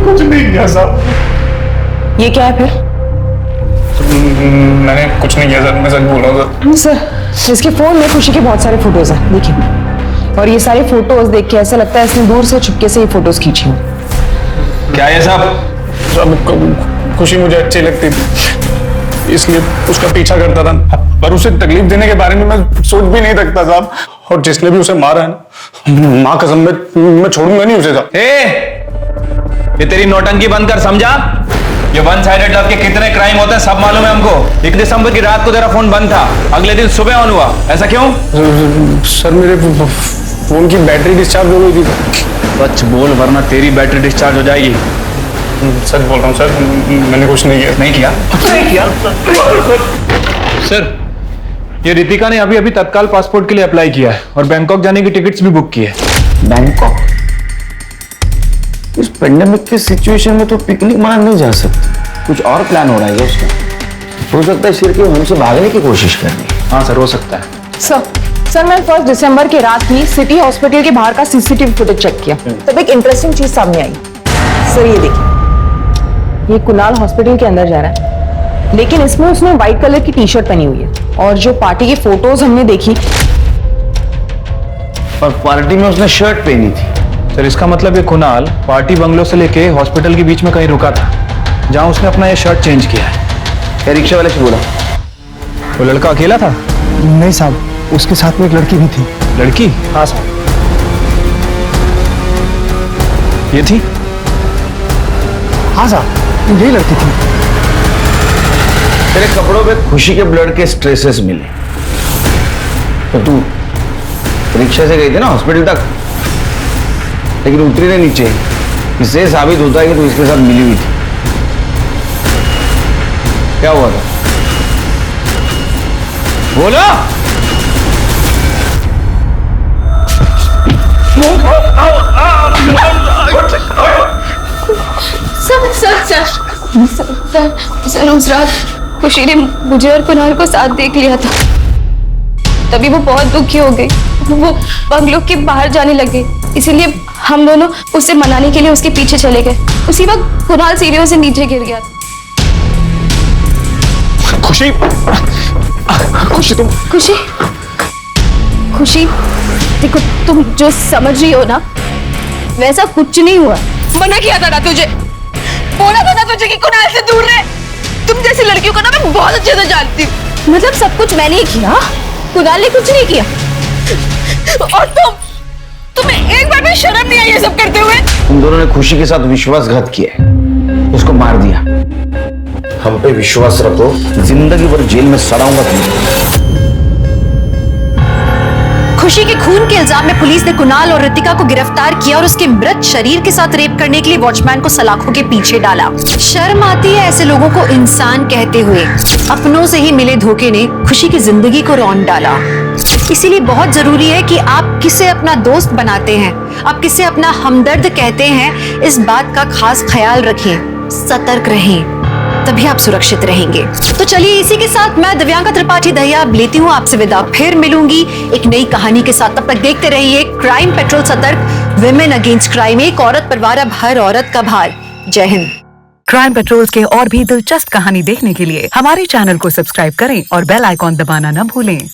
कुछ नहीं किया साहब। ये क्या है फिर? मैंने कुछ नहीं किया सर, मैं सच बोल रहा हूँ सर, इसके फोन में खुशी के बहुत सारे फोटोज हैं, देखिए। और ये सारे फोटोज देख के ऐसा लगता है इसने दूर से चुपके से ये फोटोज खींची हैं। क्या है साहब? खुशी मुझे अच्छी लगती थी, इसलिए उसका पीछा करता था, पर उसे तकलीफ देने के बारे में मैं सोच भी नहीं सकता साहब। और जिसने भी उसे मारा है ना, माँ कसम मैं छोड़ूंगा नहीं उसे साहब। ये तेरी नौटंकी बंद कर, समझा? ये वन साइडेड लव के कितने क्राइम होते हैं सब मालूम है हमको। 1 दिसंबर की रात को तेरा फोन बंद था, अगले दिन सुबह ऑन हुआ, ऐसा क्यों? सर मेरे फोन की बैटरी डिस्चार्ज हो गई थी। सच बोल वरना तेरी बैटरी डिस्चार्ज हो जाएगी। सच बोल रहा हूँ सर, मैंने कुछ नहीं किया। नहीं किया? नहीं किया सर ये रितिका ने अभी तत्काल पासपोर्ट के लिए अप्लाई किया है और बैंकॉक जाने की टिकट्स भी बुक की है। बैंकॉक? इस पेंडेमिक की सिचुएशन में तो पिकनिक मनाने नहीं जा सकते, कुछ और प्लान हो रहा है उसका। हो सकता है सिर्फ हमसे भागने की कोशिश कर रही है। हाँ सर, हो सकता है। सर मैं 1 दिसंबर की रात ही सिटी हॉस्पिटल के बाहर का सीसीटीवी फुटेज चेक किया, तब एक इंटरेस्टिंग चीज सामने आई। सर ये देखिए, ये कुणाल हॉस्पिटल के अंदर जा रहा है, लेकिन इसमें उसने व्हाइट कलर की टी शर्ट पहनी हुई है। और जो पार्टी की फोटोज हमने देखी, और पार्टी में उसने शर्ट पहनी थी। सर इसका मतलब ये कुणाल पार्टी बंगलो से लेके हॉस्पिटल के बीच में कहीं रुका था, जहां उसने अपना ये शर्ट चेंज किया है। रिक्शा वाले से बोला वो लड़का अकेला था? नहीं साहब, उसके साथ में एक लड़की भी थी। लड़की? हाँ साहब। ये थी? हाँ साहब, यही लड़की थी। तेरे कपड़ों पे खुशी के ब्लड के स्ट्रेसेस मिले, तो तू रिक्शा से गई थी ना हॉस्पिटल तक, लेकिन उतरी नहीं नीचे। इससे साबित होता है कि तू इसके साथ मिली हुई थी। क्या हुआ था? बोलो। सर उस रात खुशी ने मुझे और कुणाल को साथ देख लिया था, तभी वो बहुत दुखी हो गई। वो बंगलो के बाहर जाने लगे, इसीलिए हम दोनों उसे मनाने के लिए उसके पीछे चले गए। उसी वक्त कुणाल सीढ़ियों से नीचे गिर गया। खुशी, खुशी तुम खुशी देखो, तुम जो समझ रही हो ना वैसा कुछ नहीं हुआ। मना किया था ना तुझे, बोला था ना तुझे कि कुणाल से दूर रहे। तुम जैसी लड़कियों को ना मैं बहुत अच्छे से जानती हूँ। मतलब सब कुछ मैंने ही किया, कुणाल ने कुछ नहीं किया। और तुम्हें एक बार भी शर्म नहीं आई ये सब करते हुए? तुम दोनों ने खुशी के साथ विश्वासघात किया है, उसको मार दिया। हम पे विश्वास रखो, जिंदगी भर जेल में सड़ाऊंगा तुम्हें। खुशी के खून के इल्जाम में पुलिस ने कुणाल और रितिका को गिरफ्तार किया और उसके मृत शरीर के साथ रेप करने के लिए वॉचमैन को सलाखों के पीछे डाला। शर्म आती है ऐसे लोगों को इंसान कहते हुए। अपनों से ही मिले धोखे ने खुशी की जिंदगी को रौंद डाला। इसीलिए बहुत जरूरी है कि आप किसे अपना दोस्त बनाते हैं, आप किसे अपना हमदर्द कहते हैं, इस बात का खास ख्याल रखें, सतर्क रहें, तभी आप सुरक्षित रहेंगे। तो चलिए इसी के साथ मैं दिव्यांका त्रिपाठी दहिया अब लेती हूँ आपसे विदा। फिर मिलूंगी एक नई कहानी के साथ। तब तक देखते रहिए क्राइम पेट्रोल सतर्क, विमेन अगेंस्ट क्राइम, एक औरत पर वार अब हर औरत का भार। जय हिंद। क्राइम पेट्रोल के और भी दिलचस्प कहानी देखने के लिए हमारे चैनल को सब्सक्राइब करें और बेल आइकॉन दबाना न भूलें।